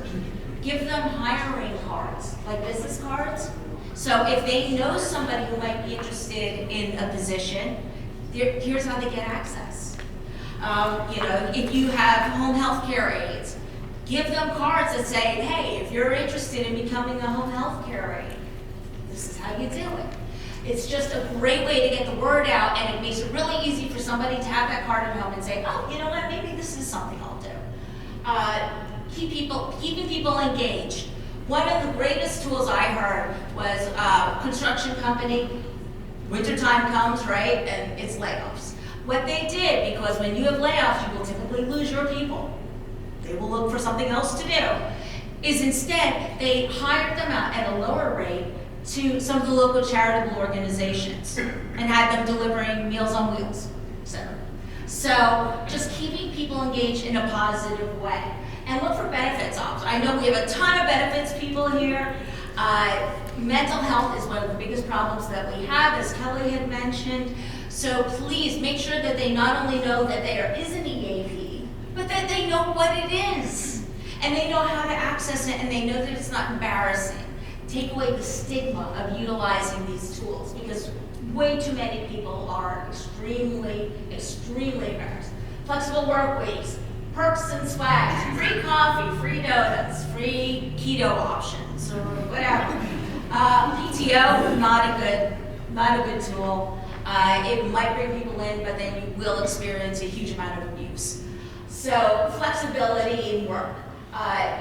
give them hiring cards, like business cards. So if they know somebody who might be interested in a position, here's how they get access. If you have home health care aides, give them cards that say, hey, if you're interested in becoming a home health care aide, this is how you do it. It's just a great way to get the word out, and it makes it really easy for somebody to have that card at home and say, oh, you know what, maybe this is something I'll do. Keeping people engaged. One of the greatest tools I heard was a construction company. Wintertime comes, right, and it's layoffs. What they did, because when you have layoffs, you will typically lose your people. They will look for something else to do. Is instead, they hired them out at a lower rate to some of the local charitable organizations and had them delivering Meals on Wheels, etc. So just keeping people engaged in a positive way. And look for benefits options. I know we have a ton of benefits people here. Mental health is one of the biggest problems that we have, as Kelly had mentioned. So please make sure that they not only know that there is an EAP, but that they know what it is. And they know how to access it, and they know that it's not embarrassing. Take away the stigma of utilizing these tools, because way too many people are extremely, extremely embarrassed. Flexible work weeks, perks and swags, free coffee, free donuts, free keto options, or whatever. PTO, not a good tool. It might bring people in, but then you will experience a huge amount of abuse. So flexibility in work.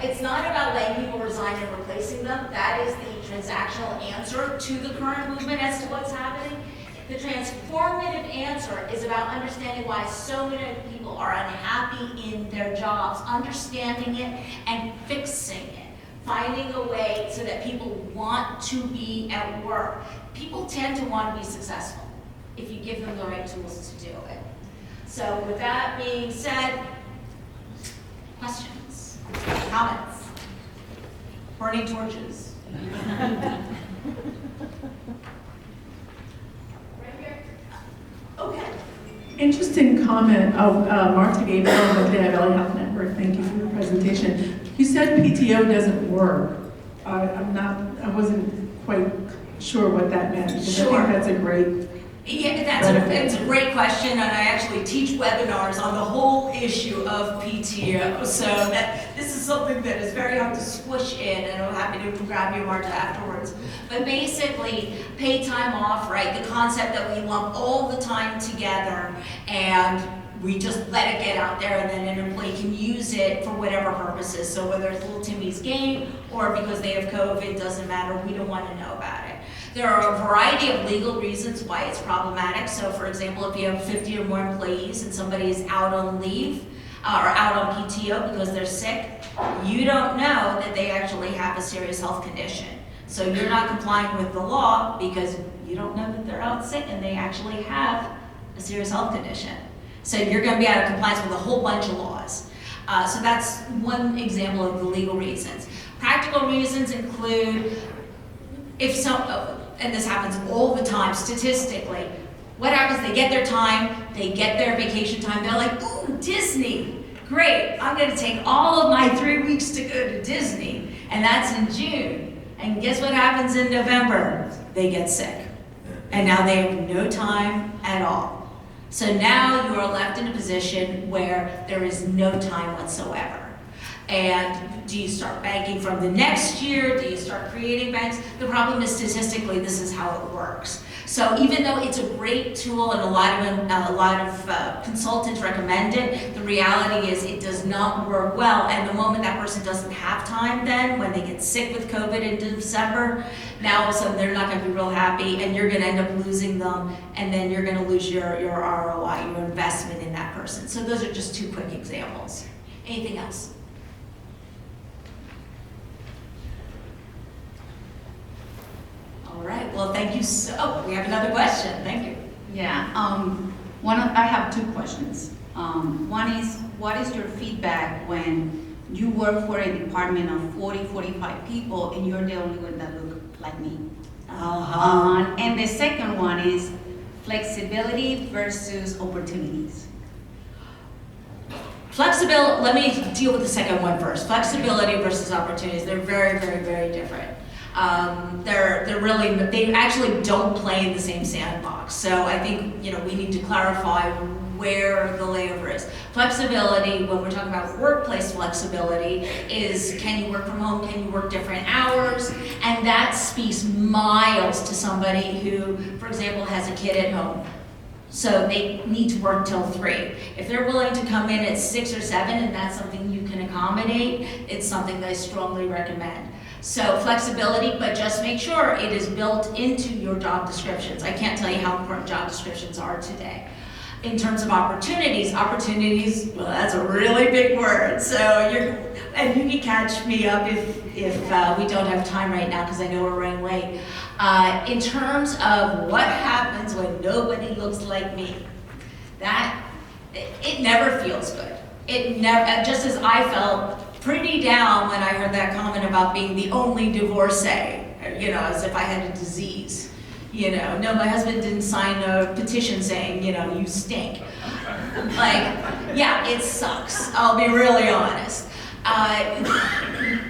It's not about letting people resign and replacing them. That is the transactional answer to the current movement as to what's happening. The transformative answer is about understanding why so many people are unhappy in their jobs, understanding it and fixing it, finding a way so that people want to be at work. People tend to want to be successful if you give them the right tools to do it. So with that being said, questions, comments, burning torches. Right here. Okay. Interesting comment of Marta Gabriel with the Lehigh Valley Health Network. Thank you for your presentation. You said PTO doesn't work. I wasn't quite sure what that meant. Because Sure. I think that's a great Yeah, benefit. it's a great question, and I actually teach webinars on the whole issue of PTO. So this is something that is very hard to squish in, and I'm happy to grab you, Marta, afterwards. But basically, paid time off, right? The concept that we lump all the time together, and we just let it get out there, and then an employee can use it for whatever purposes. So whether it's little Timmy's game, or because they have COVID, doesn't matter, we don't want to know about it. There are a variety of legal reasons why it's problematic. So for example, if you have 50 or more employees and somebody is out on leave or out on PTO because they're sick, you don't know that they actually have a serious health condition. So you're not complying with the law because you don't know that they're out sick and they actually have a serious health condition. So you're going to be out of compliance with a whole bunch of laws. So that's one example of the legal reasons. Practical reasons include and this happens all the time statistically, what happens? They get their time, they get their vacation time, they're like, ooh, Disney, great, I'm gonna take all of my 3 weeks to go to Disney, and that's in June. And guess what happens in November? They get sick. And now they have no time at all. So now you are left in a position where there is no time whatsoever. And do you start banking from the next year? Do you start creating banks? The problem is statistically, this is how it works. So even though it's a great tool and a lot of consultants recommend it, the reality is it does not work well. And the moment that person doesn't have time then, when they get sick with COVID in December, now all of a sudden they're not gonna be real happy and you're gonna end up losing them, and then you're gonna lose your ROI, your investment in that person. So those are just two quick examples. Anything else? All right, well, thank you we have another question, thank you. Yeah, I have two questions. One is, what is your feedback when you work for a department of 40, 45 people and you're the only one that look like me? And the second one is flexibility versus opportunities. Flexibility, let me deal with the second one first. Flexibility versus opportunities, they're very, very, very different. They actually don't play in the same sandbox. So I think, we need to clarify where the layover is. Flexibility, when we're talking about workplace flexibility, is can you work from home, can you work different hours? And that speaks miles to somebody who, for example, has a kid at home. So they need to work till 3. If they're willing to come in at 6 or 7 and that's something you can accommodate, it's something that I strongly recommend. So flexibility, but just make sure it is built into your job descriptions. I can't tell you how important job descriptions are today. In terms of opportunities, well, that's a really big word. So and you can catch me up if we don't have time right now because I know we're running late. In terms of what happens when nobody looks like me, it never feels good. It never, just as I felt pretty down when I heard that comment about being the only divorcee, as if I had a disease. No, my husband didn't sign a petition saying, you stink. Yeah, it sucks. I'll be really honest.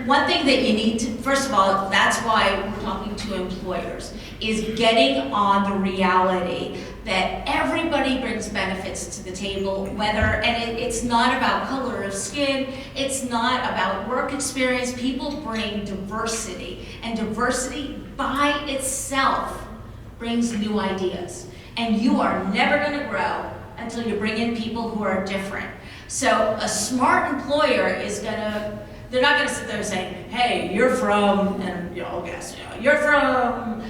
One thing that you need to, first of all, that's why we're talking to employers, is getting on the reality that everybody brings benefits to the table, and it's not about color of skin, it's not about work experience. People bring diversity, and diversity by itself brings new ideas. And you are never gonna grow until you bring in people who are different. So a smart employer they're not gonna sit there saying, hey, you're from, and I'll guess, you're from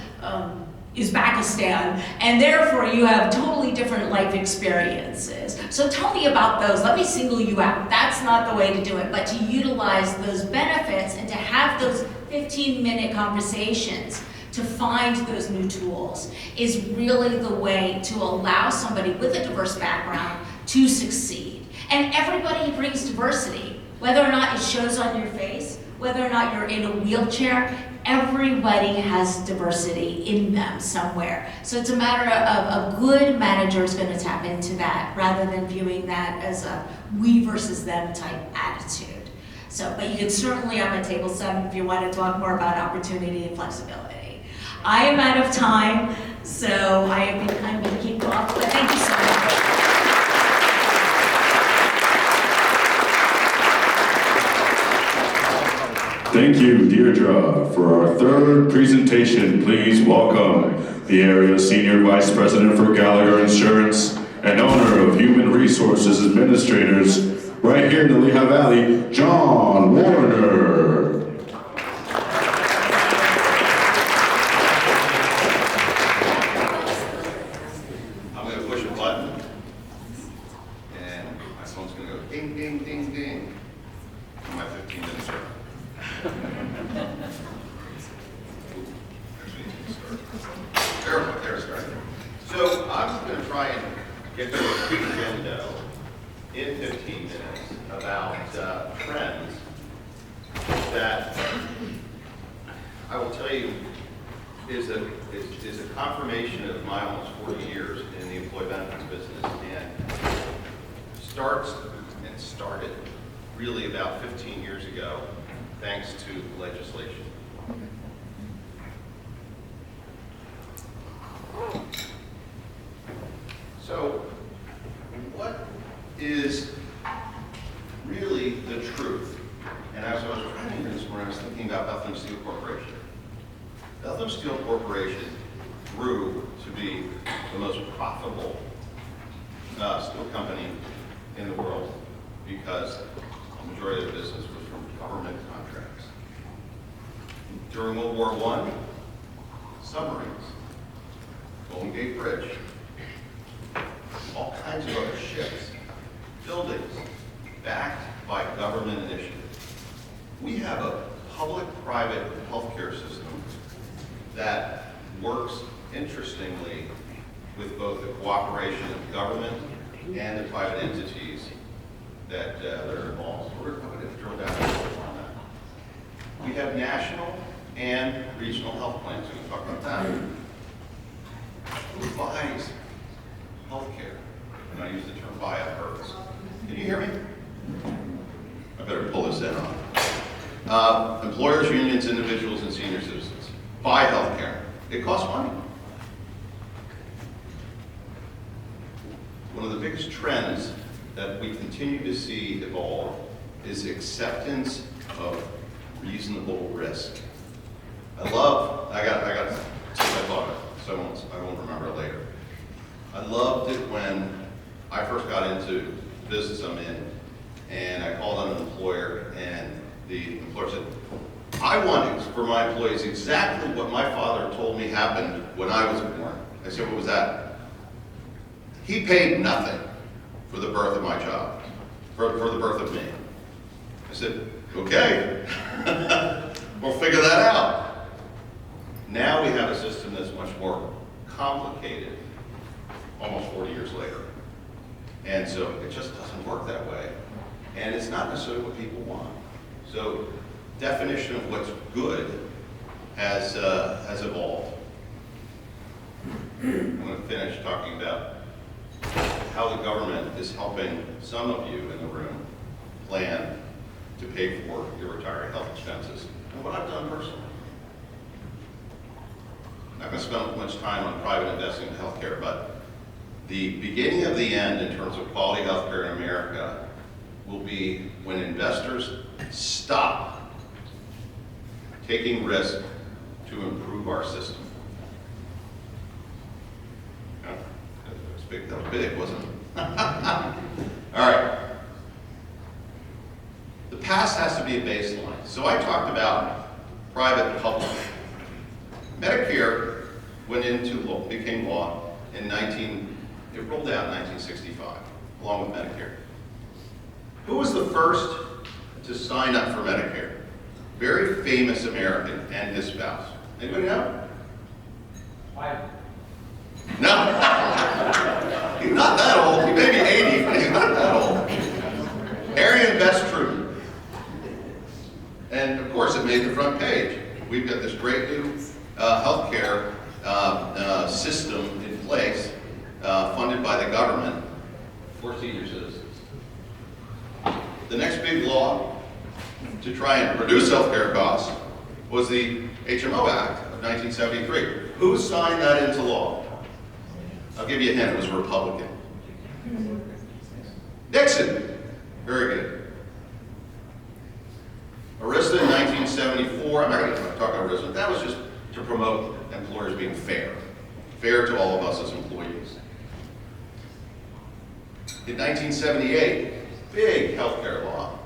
Uzbekistan, and therefore you have totally different life experiences. So tell me about those, let me single you out. That's not the way to do it, but to utilize those benefits and to have those 15-minute conversations to find those new tools is really the way to allow somebody with a diverse background to succeed. And everybody brings diversity, whether or not it shows on your face, whether or not you're in a wheelchair, everybody has diversity in them somewhere. So it's a matter of a good manager is going to tap into that rather than viewing that as a we versus them type attitude. So, but you can certainly, I'm at table 7 if you want to talk more about opportunity and flexibility. I am out of time, so I'm going to keep off, but thank you so much. Thank you, Deirdre. For our third presentation, please welcome the area Senior Vice President for Gallagher Insurance and owner of Human Resources Administrators right here in the Lehigh Valley, John Warner. I'm going to push a button, and my phone's going to go ding, ding, ding, ding. My 15 minutes are There's right. So I'm going to try and get to a quick agenda in 15 minutes about trends that I will tell you is a confirmation of my almost 40 years in the employee benefits business, and started really about 15 years ago, thanks to legislation. So, what is really the truth? And as I was writing this morning, I was thinking about Bethlehem Steel Corporation. Bethlehem Steel Corporation grew to be the most profitable steel company in the world because the majority of the business was from government contracts. During World War I, submarines, Golden Gate Bridge, all kinds of other ships, buildings, backed by government initiative. We have a public-private healthcare system that works interestingly with both the cooperation of government and the private entities that are involved. So we're going to drill down a little on that. We have national and regional health plans. We can talk about that. Who buys healthcare? And I use the term buy on purpose. Can you hear me? I better pull this in on. Employers, unions, individuals, and senior citizens buy healthcare. It costs money. One of the biggest trends that we continue to see evolve is acceptance of reasonable risk. I got to take my thought, so I won't remember it later. I loved it when I first got into the business I'm in, and I called on an employer, and the employer said, I want for my employees exactly what my father told me happened when I was born. I said, what was that? He paid nothing for the birth of my child, for the birth of me. I said, okay, we'll figure that out. Now we have a system that's much more complicated, almost 40 years later. And so it just doesn't work that way. And it's not necessarily what people want. So definition of what's good has evolved. I'm going to finish talking about how the government is helping some of you in the room plan to pay for your retiree health expenses, and what I've done personally. I'm not going to spend much time on private investing in healthcare, but the beginning of the end in terms of quality healthcare in America will be when investors stop taking risk to improve our system. That was big, wasn't it? All right. The past has to be a baseline. So I talked about private public. Medicare went into law, became law in it rolled out in 1965, along with Medicare. Who was the first to sign up for Medicare? Very famous American and his spouse. Anybody know? No. He's not that old. He may be 80, but he's not that old. Arian Best Troop. And of course it made the front page. we've got this great new healthcare system in place, funded by the government for senior citizens. The next big law to try and reduce healthcare costs was the HMO Act of 1973. Who signed that into law? I'll give you a hint, it was a Republican. Nixon. Very good. ERISA in 1974, I'm not going to talk about ERISA, that was just to promote employers being fair. Fair to all of us as employees. In 1978, big healthcare law.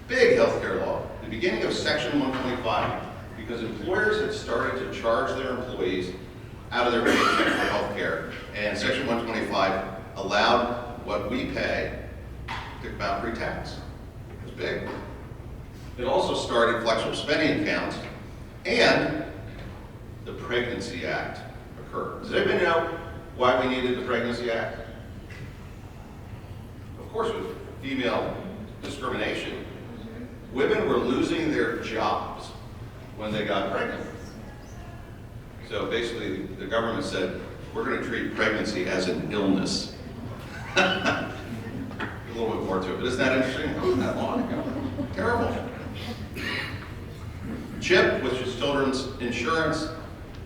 Big healthcare law. The beginning of Section 125, because employers had started to charge their employees out of their paycheck for healthcare, and Section 125 allowed what we pay to come out pre-tax. It was big. It also started flexible spending accounts, and the Pregnancy Act occurred. Does anybody know why we needed the Pregnancy Act? Of course, with female discrimination. Women were losing their jobs when they got pregnant. So basically, the government said, we're going to treat pregnancy as an illness. A little bit more to it, but isn't that interesting? It wasn't that long ago. Terrible. CHIP, which is Children's Insurance,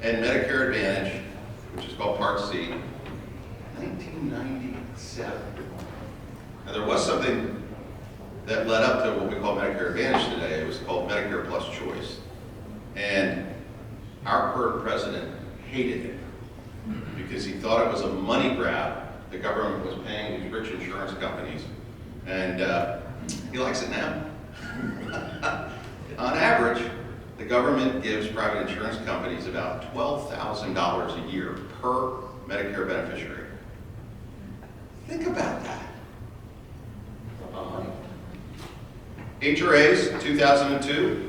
and Medicare Advantage, which is called Part C, 1997. Now there was something that led up to what we call Medicare Advantage today. It was called Medicare Plus Choice. And our current president hated it because he thought it was a money grab. The government was paying these rich insurance companies, and he likes it now. On average, the government gives private insurance companies about $12,000 a year per Medicare beneficiary. Think about that. HRAs, 2002.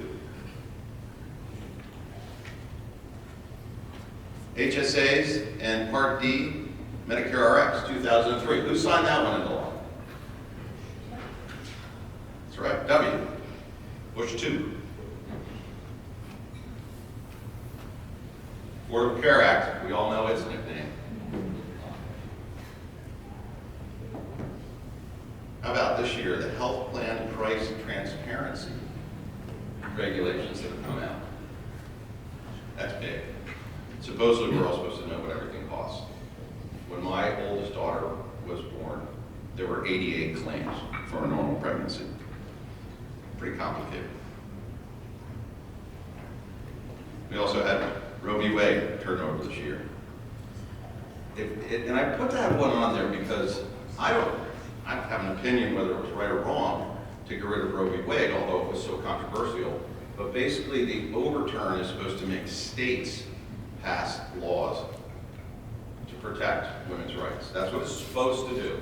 HSAs and Part D, Medicare RX, 2003. Who signed that one into law? That's right, W. Bush 2. Affordable Care Act, we all know its nickname. How about this year, the health plan price transparency regulations that have come out? That's big. Supposedly, we're all supposed to know what everything costs. When my oldest daughter was born, there were 88 claims for a normal pregnancy. Pretty complicated. We also had Roe v. Wade turned over this year. And I put that one on there because I have an opinion whether it was right or wrong to get rid of Roe v. Wade, although it was so controversial. But basically, the overturn is supposed to make states pass laws to protect women's rights. That's what it's supposed to do.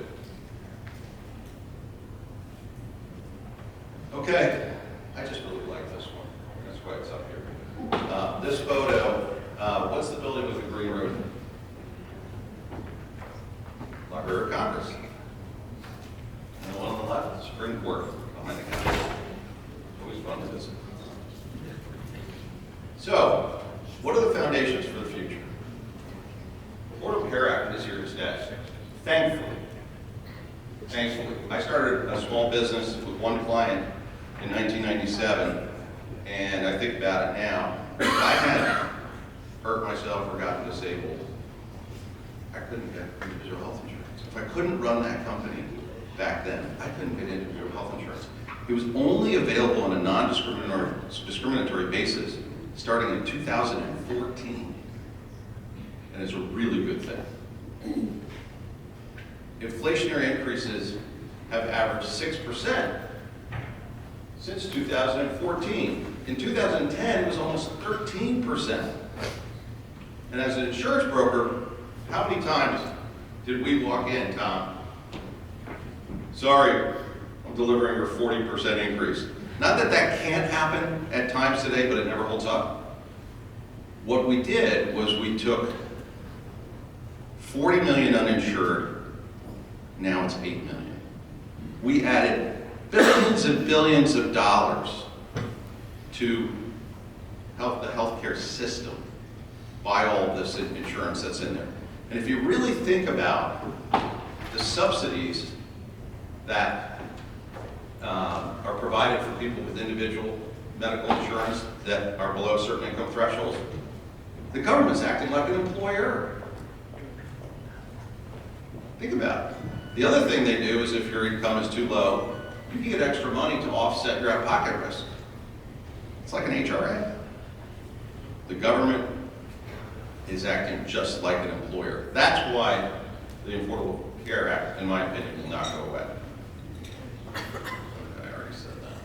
Okay, I just really like this one. That's why it's up here. This photo, what's the building with the green roof? Library of Congress. And the one on the left, Supreme Court, behind the counter. Always fun to visit. So, what are the foundations for the future? The Affordable Care Act is here to stay. Thankfully. I started a small business with one client in 1997, and I think about it now. If I had hurt myself or gotten disabled, I couldn't get individual health insurance. If I couldn't run that company back then, I couldn't get individual health insurance. It was only available on a non-discriminatory basis starting in 2014. And it's a really good thing. Inflationary increases have averaged 6% since 2014. In 2010, it was almost 13%. And as an insurance broker, how many times did we walk in, Tom? Sorry, I'm delivering your 40% increase. Not that that can't happen at times today, but it never holds up. What we did was we took 40 million uninsured, now it's 8 million. We added billions and billions of dollars to the healthcare system buy all of this insurance that's in there. And if you really think about the subsidies that are provided for people with individual medical insurance that are below certain income thresholds, the government's acting like an employer. Think about it. The other thing they do is if your income is too low, you can get extra money to offset your out-of-pocket risk. It's like an HRA. The government is acting just like an employer. That's why the Affordable Care Act, in my opinion, will not go away. I already said that.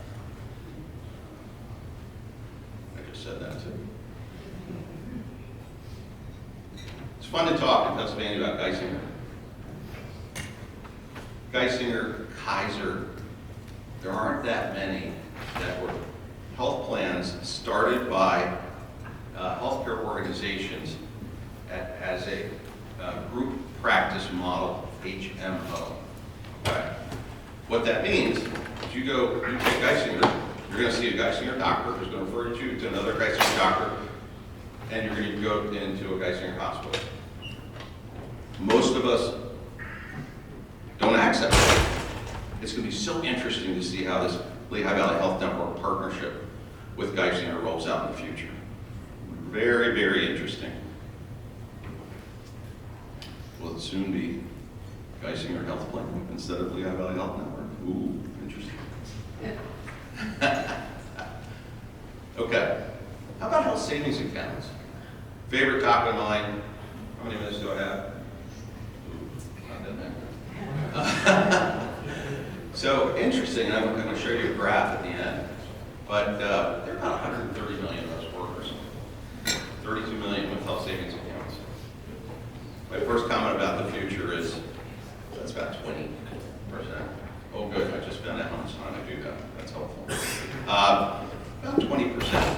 I just said that too. It's fun to talk in Pennsylvania about Geisinger. Geisinger, Kaiser, there aren't that many that were health plans started by healthcare organizations as a group practice model, HMO. Okay. What that means is you take Geisinger, you're going to see a Geisinger doctor who's going to refer you to another Geisinger doctor, and you're going to go into a Geisinger hospital. Most of us don't access it. It's going to be so interesting to see how this Lehigh Valley Health Network partnership with Geisinger rolls out in the future. Very, very interesting. Will it soon be Geisinger Health Plan instead of Lehigh Valley Health Network? Ooh, interesting. Okay. How about health savings accounts? Favorite topic of mine. How many minutes do I have? Ooh, not that many. So interesting, I'm going to show you a graph at the end, but there are about 130 million of those workers, 32 million with health savings accounts. My first comment about the future is that's about 20%. Oh good, I just found out how much time I do that. That's helpful. About 20%.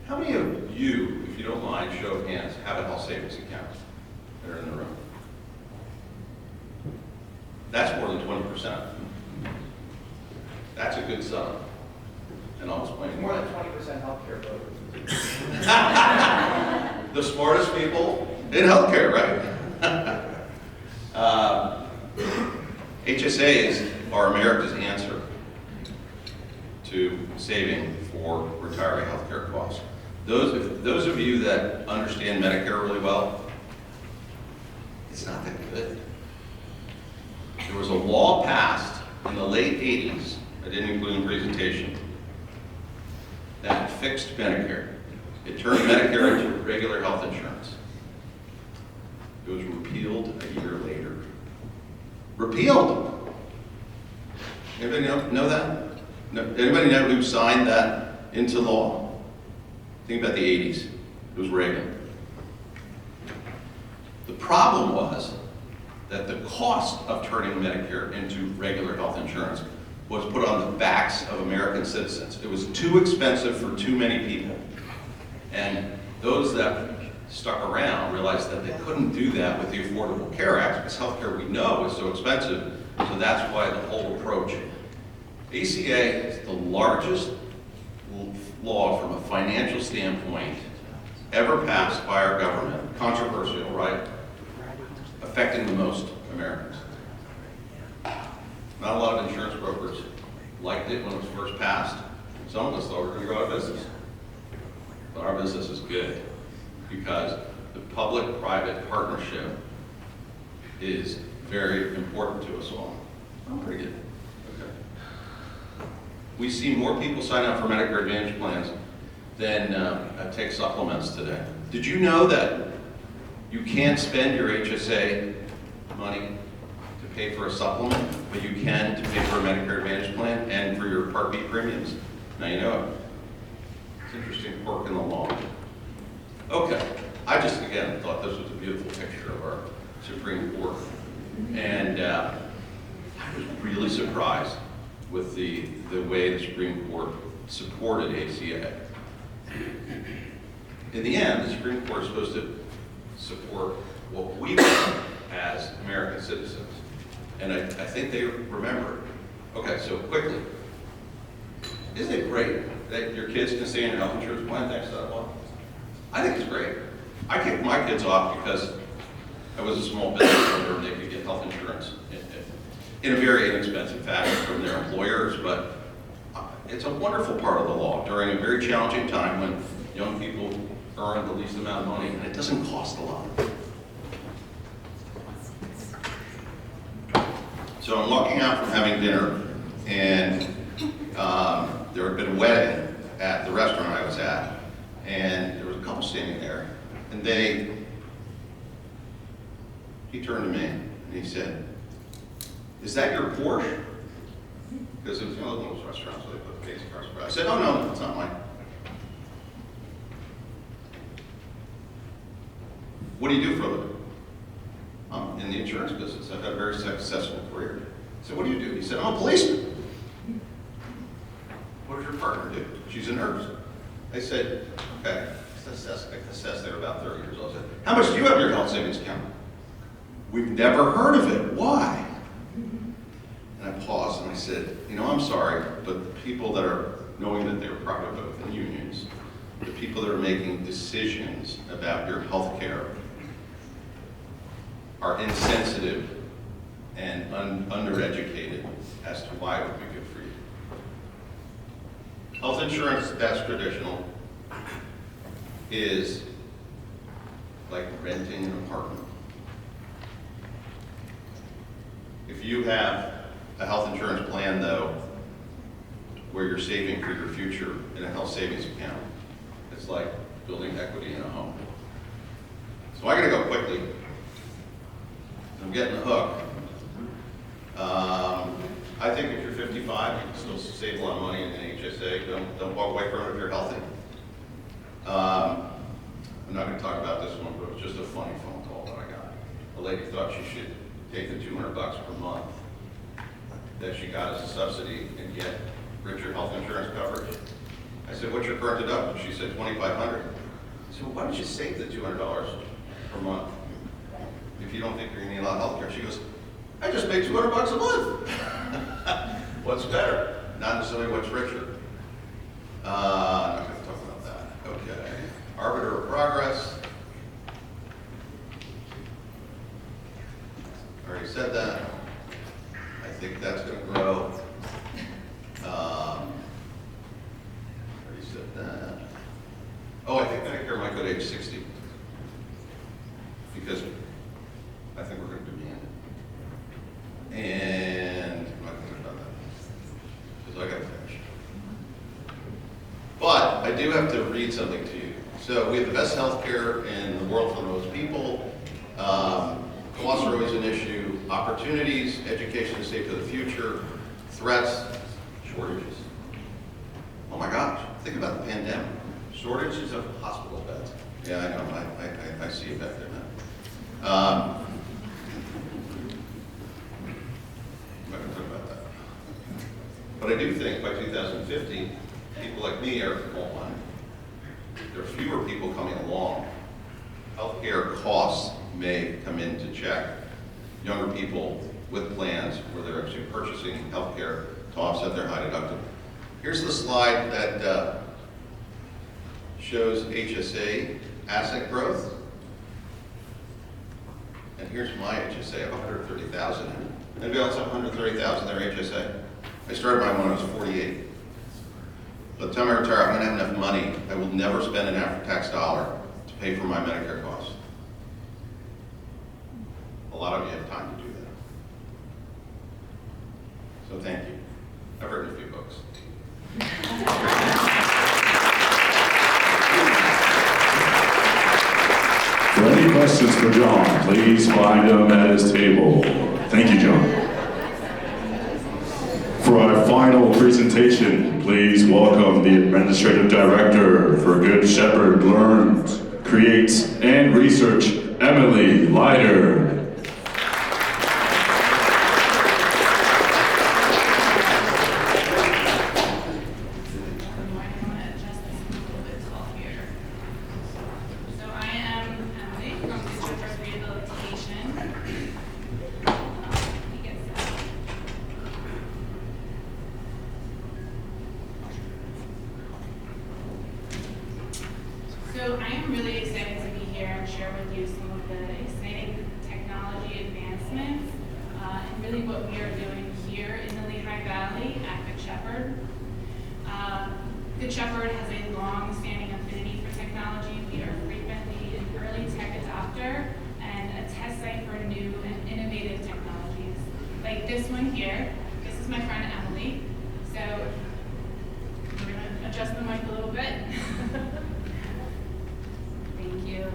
How many of you, if you don't mind, show of hands, have a health savings account that are in the room? That's more than 20%. That's a good sign. And I'll explain More why. than 20% healthcare voters. The smartest people in healthcare, right? HSAs are America's answer to saving for retiree healthcare costs. Those of you that understand Medicare really well, it's not that good. There was a law passed in the late 80s, I didn't include in the presentation, that fixed Medicare. It turned Medicare into regular health insurance. It was repealed a year later. Repealed! Anybody know that? No, anybody know who signed that into law? Think about the 80s. It was Reagan. The problem was that the cost of turning Medicare into regular health insurance was put on the backs of American citizens. It was too expensive for too many people. And those that stuck around realized that they couldn't do that with the Affordable Care Act because healthcare we know is so expensive. So that's why the whole approach. ACA is the largest law from a financial standpoint ever passed by our government. Controversial, right? Affecting the most Americans. Not a lot of insurance brokers liked it when it was first passed. Some of us thought we were going to go out of business. But our business is good because the public-private partnership is very important to us all. I'm pretty good. Okay. We see more people sign up for Medicare Advantage plans than take supplements today. Did you know that you can't spend your HSA money to pay for a supplement, but you can to pay for a Medicare Advantage plan and for your Part B premiums? Now you know it. It's interesting quirk in the law. Okay, I just, again, thought this was a beautiful picture of our Supreme Court. And I was really surprised with the way the Supreme Court supported ACA. In the end, the Supreme Court is supposed to support what we want as American citizens. And I think they remember. Okay, so quickly. isn't it great that your kids can stay in your health insurance plan thanks to that law? I think it's great. I kicked my kids off because I was a small business owner and they could get health insurance in a very inexpensive fashion from their employers, but it's a wonderful part of the law during a very challenging time when young people earn the least amount of money and it doesn't cost a lot. So I'm walking out from having dinner and there had been a wedding at the restaurant I was at and there was a couple standing there and he turned to me and he said, "Is that your Porsche?" Because it was one of those restaurants where they put fancy cars. I said, "Oh, no, it's not mine." "What do you do for a living?" "I'm in the insurance business. I've had a very successful career." I said, "What do you do?" He said, "I'm a policeman." "What does your partner do?" "She's a nurse." I said, "Okay." I assessed they were about 30 years old. I said, "How much do you have in your health savings account?" "We've never heard of it. Why?" And I paused and I said, "You know, I'm sorry, but the people that are, knowing that they're probably both in unions, the people that are making decisions about your health care are insensitive and undereducated as to why it would be good for you. Health insurance that's traditional is like renting an apartment. If you have a health insurance plan, though, where you're saving for your future in a health savings account, it's like building equity in a home. So I gotta go quickly. I'm getting the hook. I think if you're 55, you can still save a lot of money in an HSA. Don't walk away from it if you're healthy. I'm not going to talk about this one, but it was just a funny phone call that I got. A lady thought she should take the $200 per month that she got as a subsidy and get richer health insurance coverage. I said, "What's your current deductible?" She said, $2,500. I said, "Well, why don't you save the $200 per month if you don't think you're going to need a lot of health care?" She goes, "I just make $200 a month." What's better? Not necessarily what's richer. I'm not going to talk about that. Okay. Arbiter of progress. I already said that. I think that's going to grow. Already said that. Oh, I think Medicare might go to age 60 because I think we're going to demand it. And I'm not going to talk about that because I got to finish. But I do have to read something to you. So we have the best health care in the world for the most people. Costs are always an issue. Opportunities, education is safe for the future. Threats, shortages. Oh my gosh, think about the pandemic. Shortages of hospital beds. Yeah, I know, I see it back there now. I'm not going to talk about that. But I do think by 2050, people like me are on. There are fewer people coming along. Healthcare costs may come into check. Younger people with plans where they're actually purchasing healthcare to offset their high deductible. Here's the slide that shows HSA asset growth. And here's my HSA. I have 130,000 in it. Anybody else have 130,000 in their HSA? I started mine when I was 48. By the time I retire, I'm going to have enough money. I will never spend an after-tax dollar to pay for my Medicare costs. A lot of you have time to do that. So thank you. I've written a few books. For any questions for John, please find him at his table. Thank you, John. For our final presentation, please welcome the Administrative Director for Good Shepherd Learns, Creates, and Research, Emily Leiter. here and share with you some of the exciting technology advancements and really what we are doing here in the Lehigh Valley at Good Shepherd. Good Shepherd has a long-standing affinity for technology. We are frequently an early tech adopter and a test site for new and innovative technologies. Like this one here. This is my friend Emily. So we're going to adjust the mic a little bit. Thank you.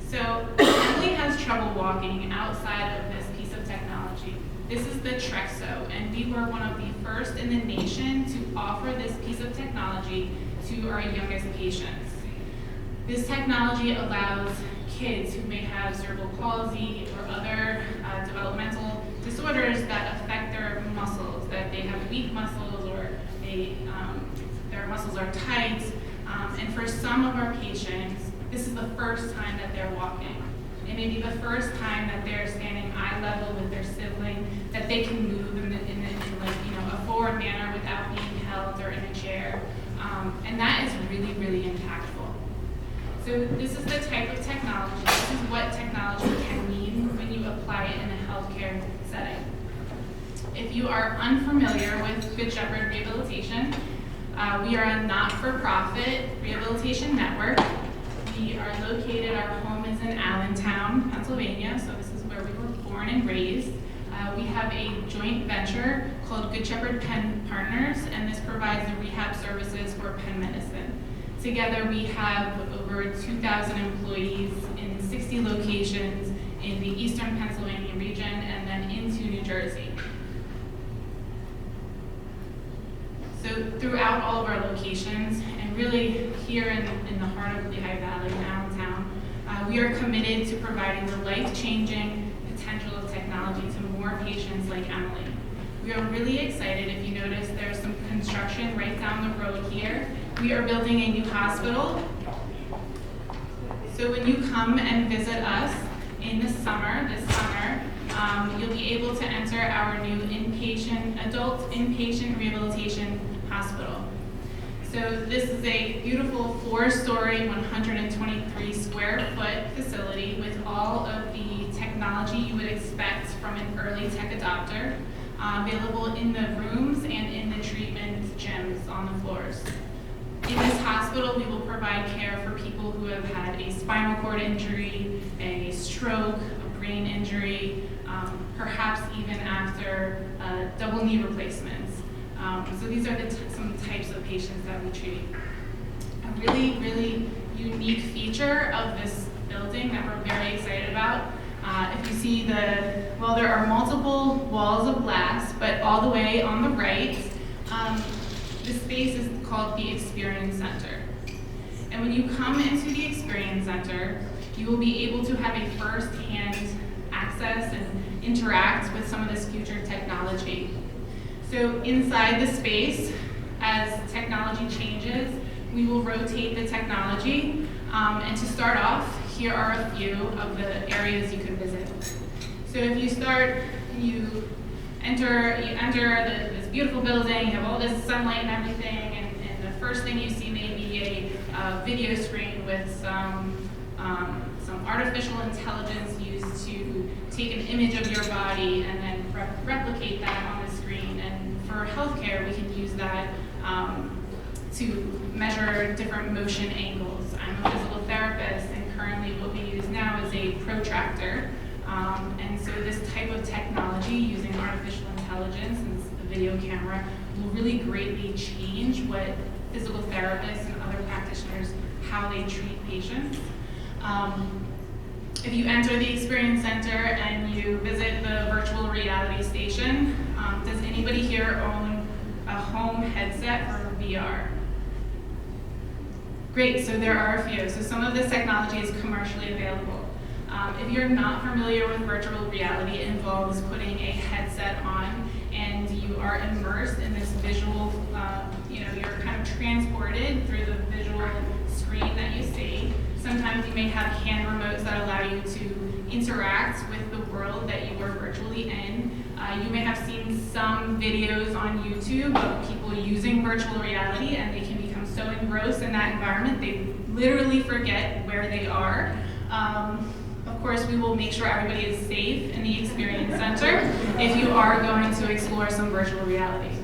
So Emily has trouble walking outside of this piece of technology. This is the Trexo, and we were one of the first in the nation to offer this piece of technology to our youngest patients. This technology allows kids who may have cerebral palsy or other developmental disorders that affect their muscles, that they have weak muscles or their muscles are tight. And for some of our patients, this is the first time that they're walking. It may be the first time that they're standing eye level with their sibling, that they can move in a forward manner without being held or in a chair. And that is really, really impactful. So this is the type of technology, this is what technology can mean when you apply it in a healthcare setting. If you are unfamiliar with Good Shepherd Rehabilitation, we are a not-for-profit rehabilitation network. We are located, our home is in Allentown, Pennsylvania, so this is where we were born and raised. We have a joint venture called Good Shepherd Penn Partners, and this provides the rehab services for Penn Medicine. Together we have over 2,000 employees in 60 locations in the eastern Pennsylvania region and then into New Jersey. So throughout all of our locations, and really here in the heart of Lehigh Valley in Allentown, we are committed to providing the life-changing potential of technology to more patients like Emily. We are really excited. If you notice, there's some construction right down the road here. We are building a new hospital. So when you come and visit us in the summer, you'll be able to enter our new adult inpatient rehabilitation hospital. So this is a beautiful 4-story, 123 square foot facility with all of the technology you would expect from an early tech adopter, available in the rooms and in the treatment gyms on the floors. In this hospital, we will provide care for people who have had a spinal cord injury, a stroke, a brain injury, perhaps even after double knee replacements. So these are some types of patients that we treat. A really, really unique feature of this building that we're very excited about. If you see there are multiple walls of glass, but all the way on the right, the space is called the Experience Center. And when you come into the Experience Center, you will be able to have a first-hand access and interact with some of this future technology. So inside the space, as technology changes, we will rotate the technology. And to start off, here are a few of the areas you can visit. So if you start, you enter this beautiful building, you have all this sunlight and everything, and the first thing you see may be a video screen with some artificial intelligence used to take an image of your body and then replicate that on the screen. And for healthcare, we can use that to measure different motion angles. I'm a physical therapist, and currently what we use now is a protractor. And so this type of technology using artificial intelligence and a video camera will really greatly change what physical therapists and other practitioners, how they treat patients. If you enter the Experience Center and you visit the virtual reality station, does anybody here own a home headset for VR? Great, so there are a few. So some of this technology is commercially available. If you're not familiar with virtual reality, it involves putting a headset on and you are immersed in this visual, you're kind of transported through the visual screen that you see. Sometimes you may have hand remotes that allow you to interact with the world that you are virtually in. You may have seen some videos on YouTube of people using virtual reality, and they can become so engrossed in that environment they literally forget where they are. Of course, we will make sure everybody is safe in the Experience Center if you are going to explore some virtual reality.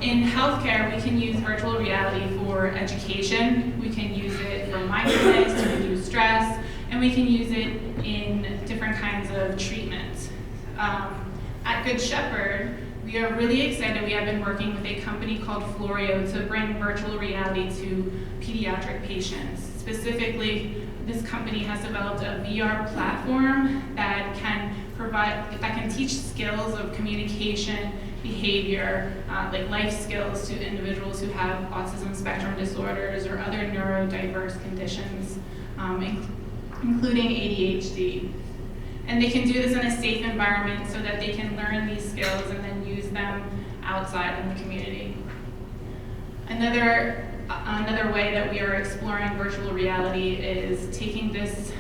In healthcare, we can use virtual reality for education, we can use it for mindfulness to reduce stress, and we can use it in different kinds of treatments. At Good Shepherd, we are really excited. We have been working with a company called Florio to bring virtual reality to pediatric patients. Specifically, this company has developed a VR platform that can teach skills of communication, behavior, like life skills to individuals who have autism spectrum disorders or other neurodiverse conditions, including ADHD. And they can do this in a safe environment so that they can learn these skills and then use them outside in the community. Another way that we are exploring virtual reality is taking this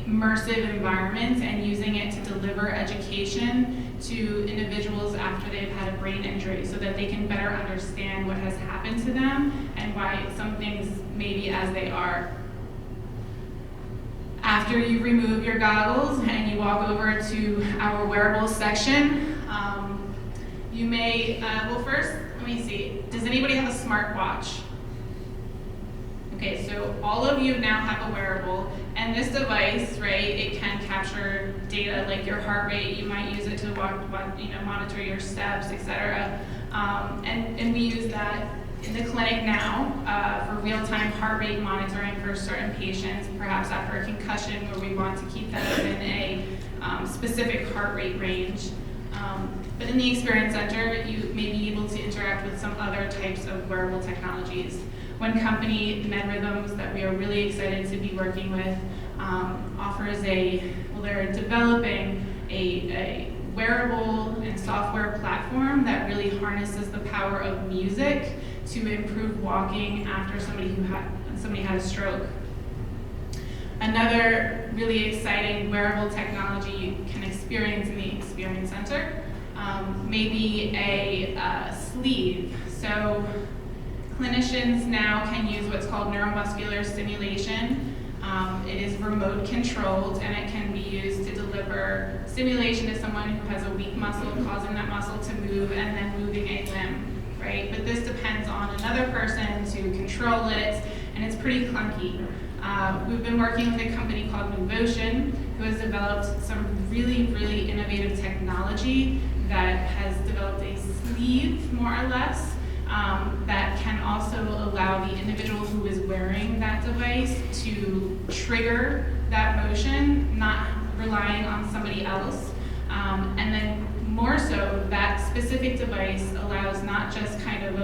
immersive environment and using it to deliver education to individuals after they've had a brain injury so that they can better understand what has happened to them and why some things may be as they are. After you remove your goggles and you walk over to our wearables section, you may, well first, let me see, does anybody have a smartwatch? Okay, so all of you now have a wearable, and this device, right, it can capture data like your heart rate. You might use it to monitor your steps, etc. And we use that in the clinic now for real-time heart rate monitoring for certain patients, perhaps after a concussion where we want to keep them within a specific heart rate range. But in the Experience Center, you may be able to interact with some other types of wearable technologies. One company, MedRhythms, that we are really excited to be working with, offers they're developing a wearable and software platform that really harnesses the power of music to improve walking after somebody had a stroke. Another really exciting wearable technology you can experience in the Experience Center may be a sleeve. So clinicians now can use what's called neuromuscular stimulation. It is remote controlled and it can be used to deliver stimulation to someone who has a weak muscle, causing that muscle to move and then moving a limb, right? But this depends on another person to control it, and it's pretty clunky. We've been working with a company called Nuvotion, who has developed some really, really innovative technology that has developed a sleeve, more or less, that can also allow the individual who is wearing that device to trigger that motion, not relying on somebody else. And then more so, that specific device allows not just kind of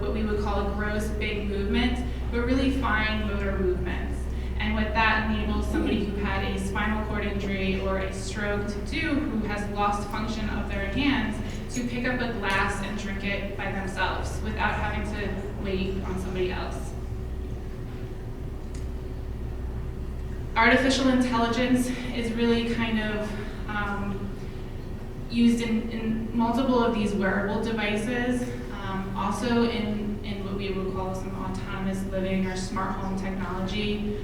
what we would call a gross big movement, but really fine motor movements. And what that enables somebody who had a spinal cord injury or a stroke to do, who has lost function of their hands, to pick up a glass and drink it by themselves without having to wait on somebody else. Artificial intelligence is really kind of used in multiple of these wearable devices, also in what we would call some autonomous living or smart home technology.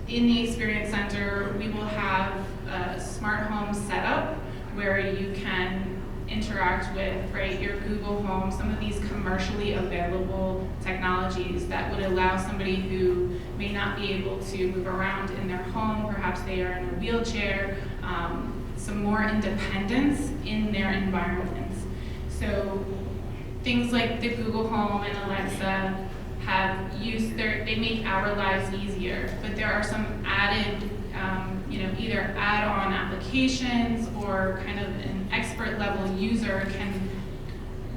In the Experience Center, we will have a smart home setup where you can interact with, right, your Google Home, some of these commercially available technologies that would allow somebody who may not be able to move around in their home, perhaps they are in a wheelchair, some more independence in their environments. So things like the Google Home and Alexa they make our lives easier, but there are some added, either add-on applications or kind of an expert level user can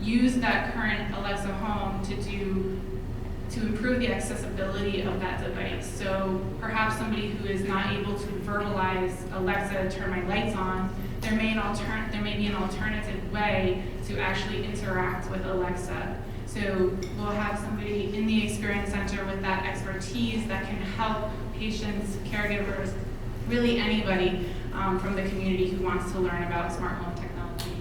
use that current Alexa Home to improve the accessibility of that device. So perhaps somebody who is not able to verbalize, Alexa, turn my lights on, there may be an alternative way to actually interact with Alexa. So we'll have somebody in the Experience Center with that expertise that can help patients, caregivers, really anybody from the community who wants to learn about smart home technology.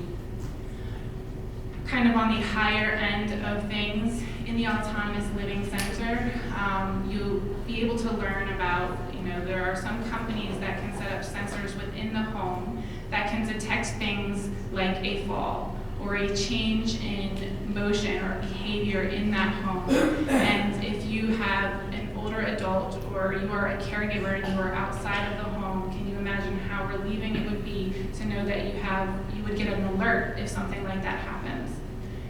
Kind of on the higher end of things, in the Autonomous Living Center, you'll be able to learn about, there are some companies that can set up sensors within the home that can detect things like a fall or a change in motion or behavior in that home. And if you have an older adult or you are a caregiver and you are outside of the home, can you imagine how relieving it would be to know that you would get an alert if something like that happens,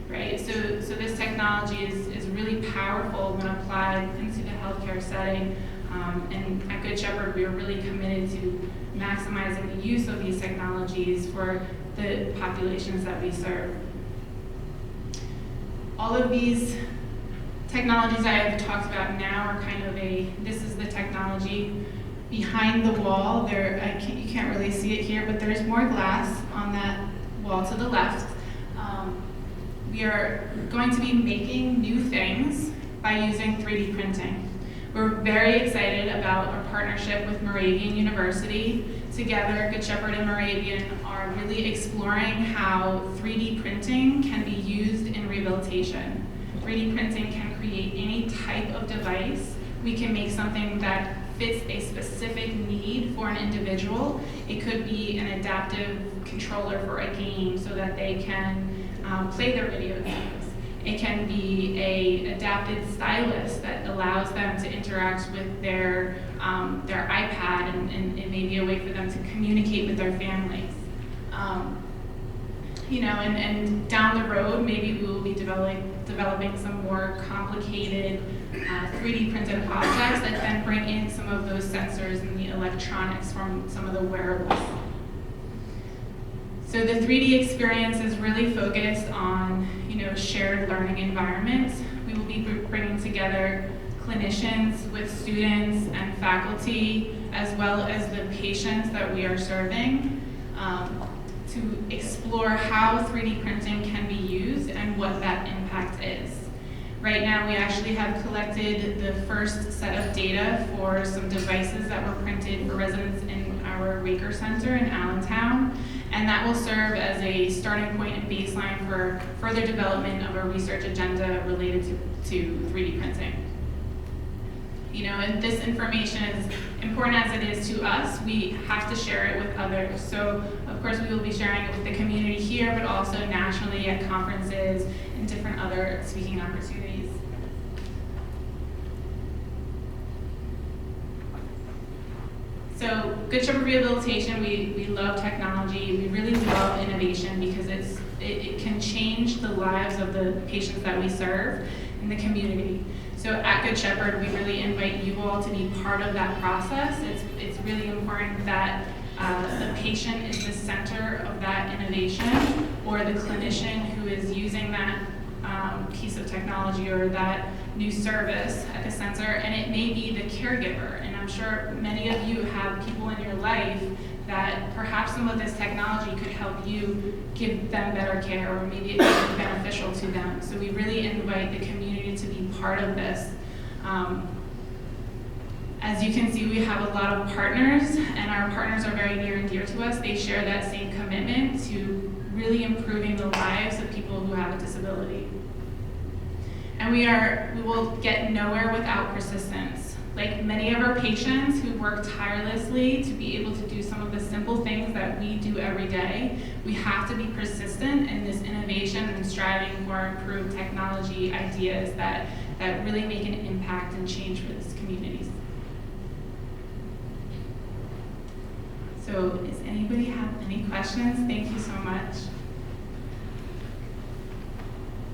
right? So this technology is really powerful when applied into the healthcare setting. And at Good Shepherd, we are really committed to maximizing the use of these technologies for the populations that we serve. All of these technologies I have talked about now are kind of this is the technology behind the wall. You can't really see it here, but there's more glass on that wall to the left. We are going to be making new things by using 3D printing. We're very excited about our partnership with Moravian University. Together, Good Shepherd and Moravian are really exploring how 3D printing can be used in rehabilitation. 3D printing can create any type of device. We can make something that fits a specific need for an individual. It could be an adaptive controller for a game so that they can play their video games. It can be an adapted stylus that allows them to interact with their iPad, and it may be a way for them to communicate with their families. And down the road, maybe we will be developing some more complicated 3D printed objects that then bring in some of those sensors and the electronics from some of the wearables. So the 3D experience is really focused on, shared learning environments. We will be bringing together clinicians with students and faculty, as well as the patients that we are serving, to explore how 3D printing can be used and what that impact is. Right now, we actually have collected the first set of data for some devices that were printed for residents in our Waker Center in Allentown, and that will serve as a starting point and baseline for further development of a research agenda related to 3D printing. And this information is important as it is to us. We have to share it with others. So, of course, we will be sharing it with the community here, but also nationally at conferences and different other speaking opportunities. So, Good Shepherd Rehabilitation, we love technology. We really love innovation because it can change the lives of the patients that we serve in the community. So at Good Shepherd, we really invite you all to be part of that process. It's really important that the patient is the center of that innovation, or the clinician who is using that piece of technology or that new service at the center, and it may be the caregiver. And I'm sure many of you have people in your life that perhaps some of this technology could help you give them better care, or maybe it could be beneficial to them. So we really invite the community to be part of this. As you can see, we have a lot of partners, and our partners are very near and dear to us. They share that same commitment to really improving the lives of people who have a disability. And we will get nowhere without persistence. Like many of our patients who work tirelessly to be able to do some of the simple things that we do every day, we have to be persistent in this innovation and striving for improved technology ideas that really make an impact and change for this community. So does anybody have any questions? Thank you so much.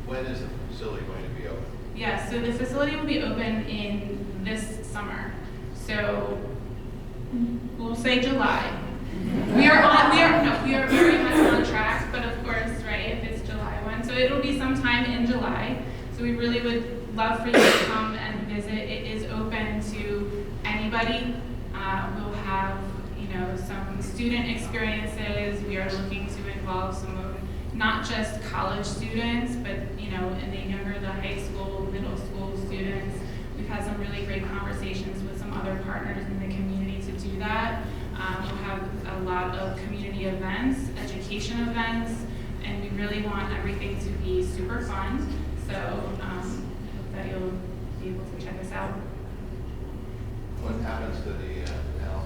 When is the facility going to be open? Yeah, so the facility will be open in this summer. So we'll say July. We are very much on track, but of course, right, if it's July 1. So it'll be sometime in July. So we really would love for you to come and visit. It is open to anybody. We'll have, some student experiences. We are looking to involve some of not just college students, but in the younger, the high school, middle school students. We've had some really great conversations with some other partners in the community to do that. We'll have a lot of community events, education events, and we really want everything to be super fun. So you'll be able to check us out. What happens to the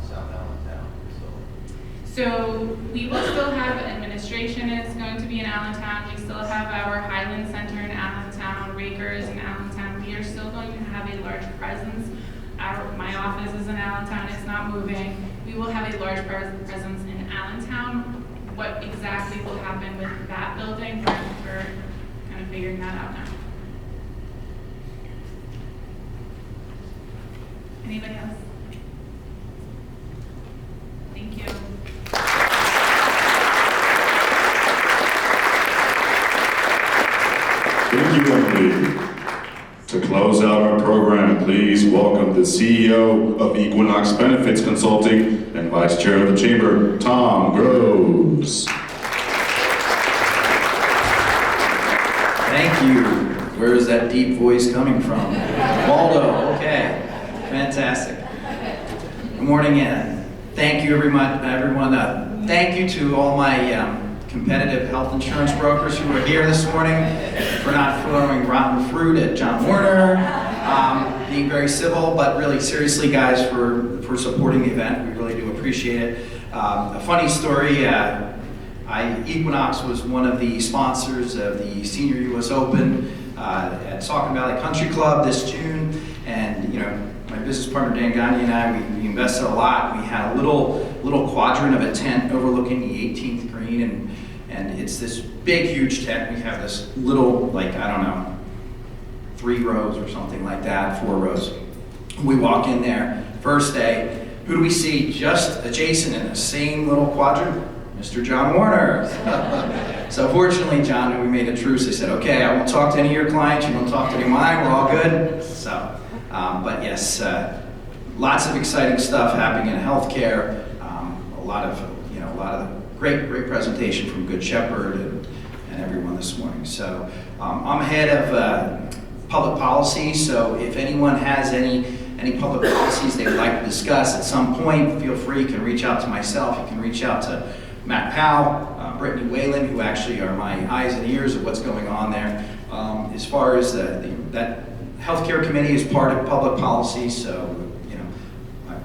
South Allentown? So we will still have administration is going to be in Allentown. We still have our Highland Center in Allentown, Rakers in Allentown. We are still going to have a large presence. My office is in Allentown. It's not moving. We will have a large presence in Allentown. What exactly will happen with that building, we're kind of figuring that out now. Anybody else? Thank you. Thank you, Emily. To close out our program, please welcome the CEO of Equinox Benefits Consulting and Vice Chair of the Chamber, Tom Groves. Thank you. Where is that deep voice coming from? Waldo, okay. Fantastic. Good morning, and thank you everyone. Thank you to all my competitive health insurance brokers who are here this morning for not throwing rotten fruit at John Warner, being very civil, but really seriously, guys, for supporting the event. We really do appreciate it. A funny story, Equinox was one of the sponsors of the Senior US Open at Saucon Valley Country Club this June, and my business partner Dan Gagne and I, we invested a lot. We had a little quadrant of a tent overlooking the 18th green, and it's this big, huge tent. We have this little, 3 rows or something like that, 4 rows. We walk in there, first day, who do we see just adjacent in the same little quadrant? Mr. John Warner. So fortunately, John, we made a truce. I said, okay, I won't talk to any of your clients, you don't talk to any of mine, we're all good. So, but yes, lots of exciting stuff happening in healthcare. A lot of great presentation from Good Shepherd and everyone this morning. So I'm head of public policy. So if anyone has any public policies they'd like to discuss at some point, feel free. You can reach out to myself. You can reach out to Matt Powell, Brittany Whalen, who actually are my eyes and ears of what's going on there. As far as that healthcare committee is part of public policy, so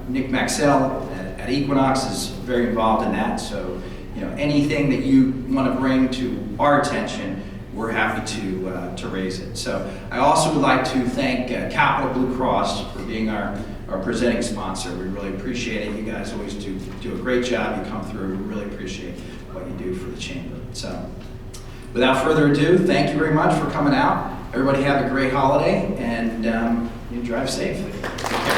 Nick Maxell at Equinox is very involved in that. So anything that you want to bring to our attention, we're happy to raise it. So I also would like to thank Capital Blue Cross for being our presenting sponsor. We really appreciate it. You guys always do a great job. You come through. We really appreciate what you do for the chamber. So without further ado, thank you very much for coming out. Everybody have a great holiday, and you drive safe. Take care.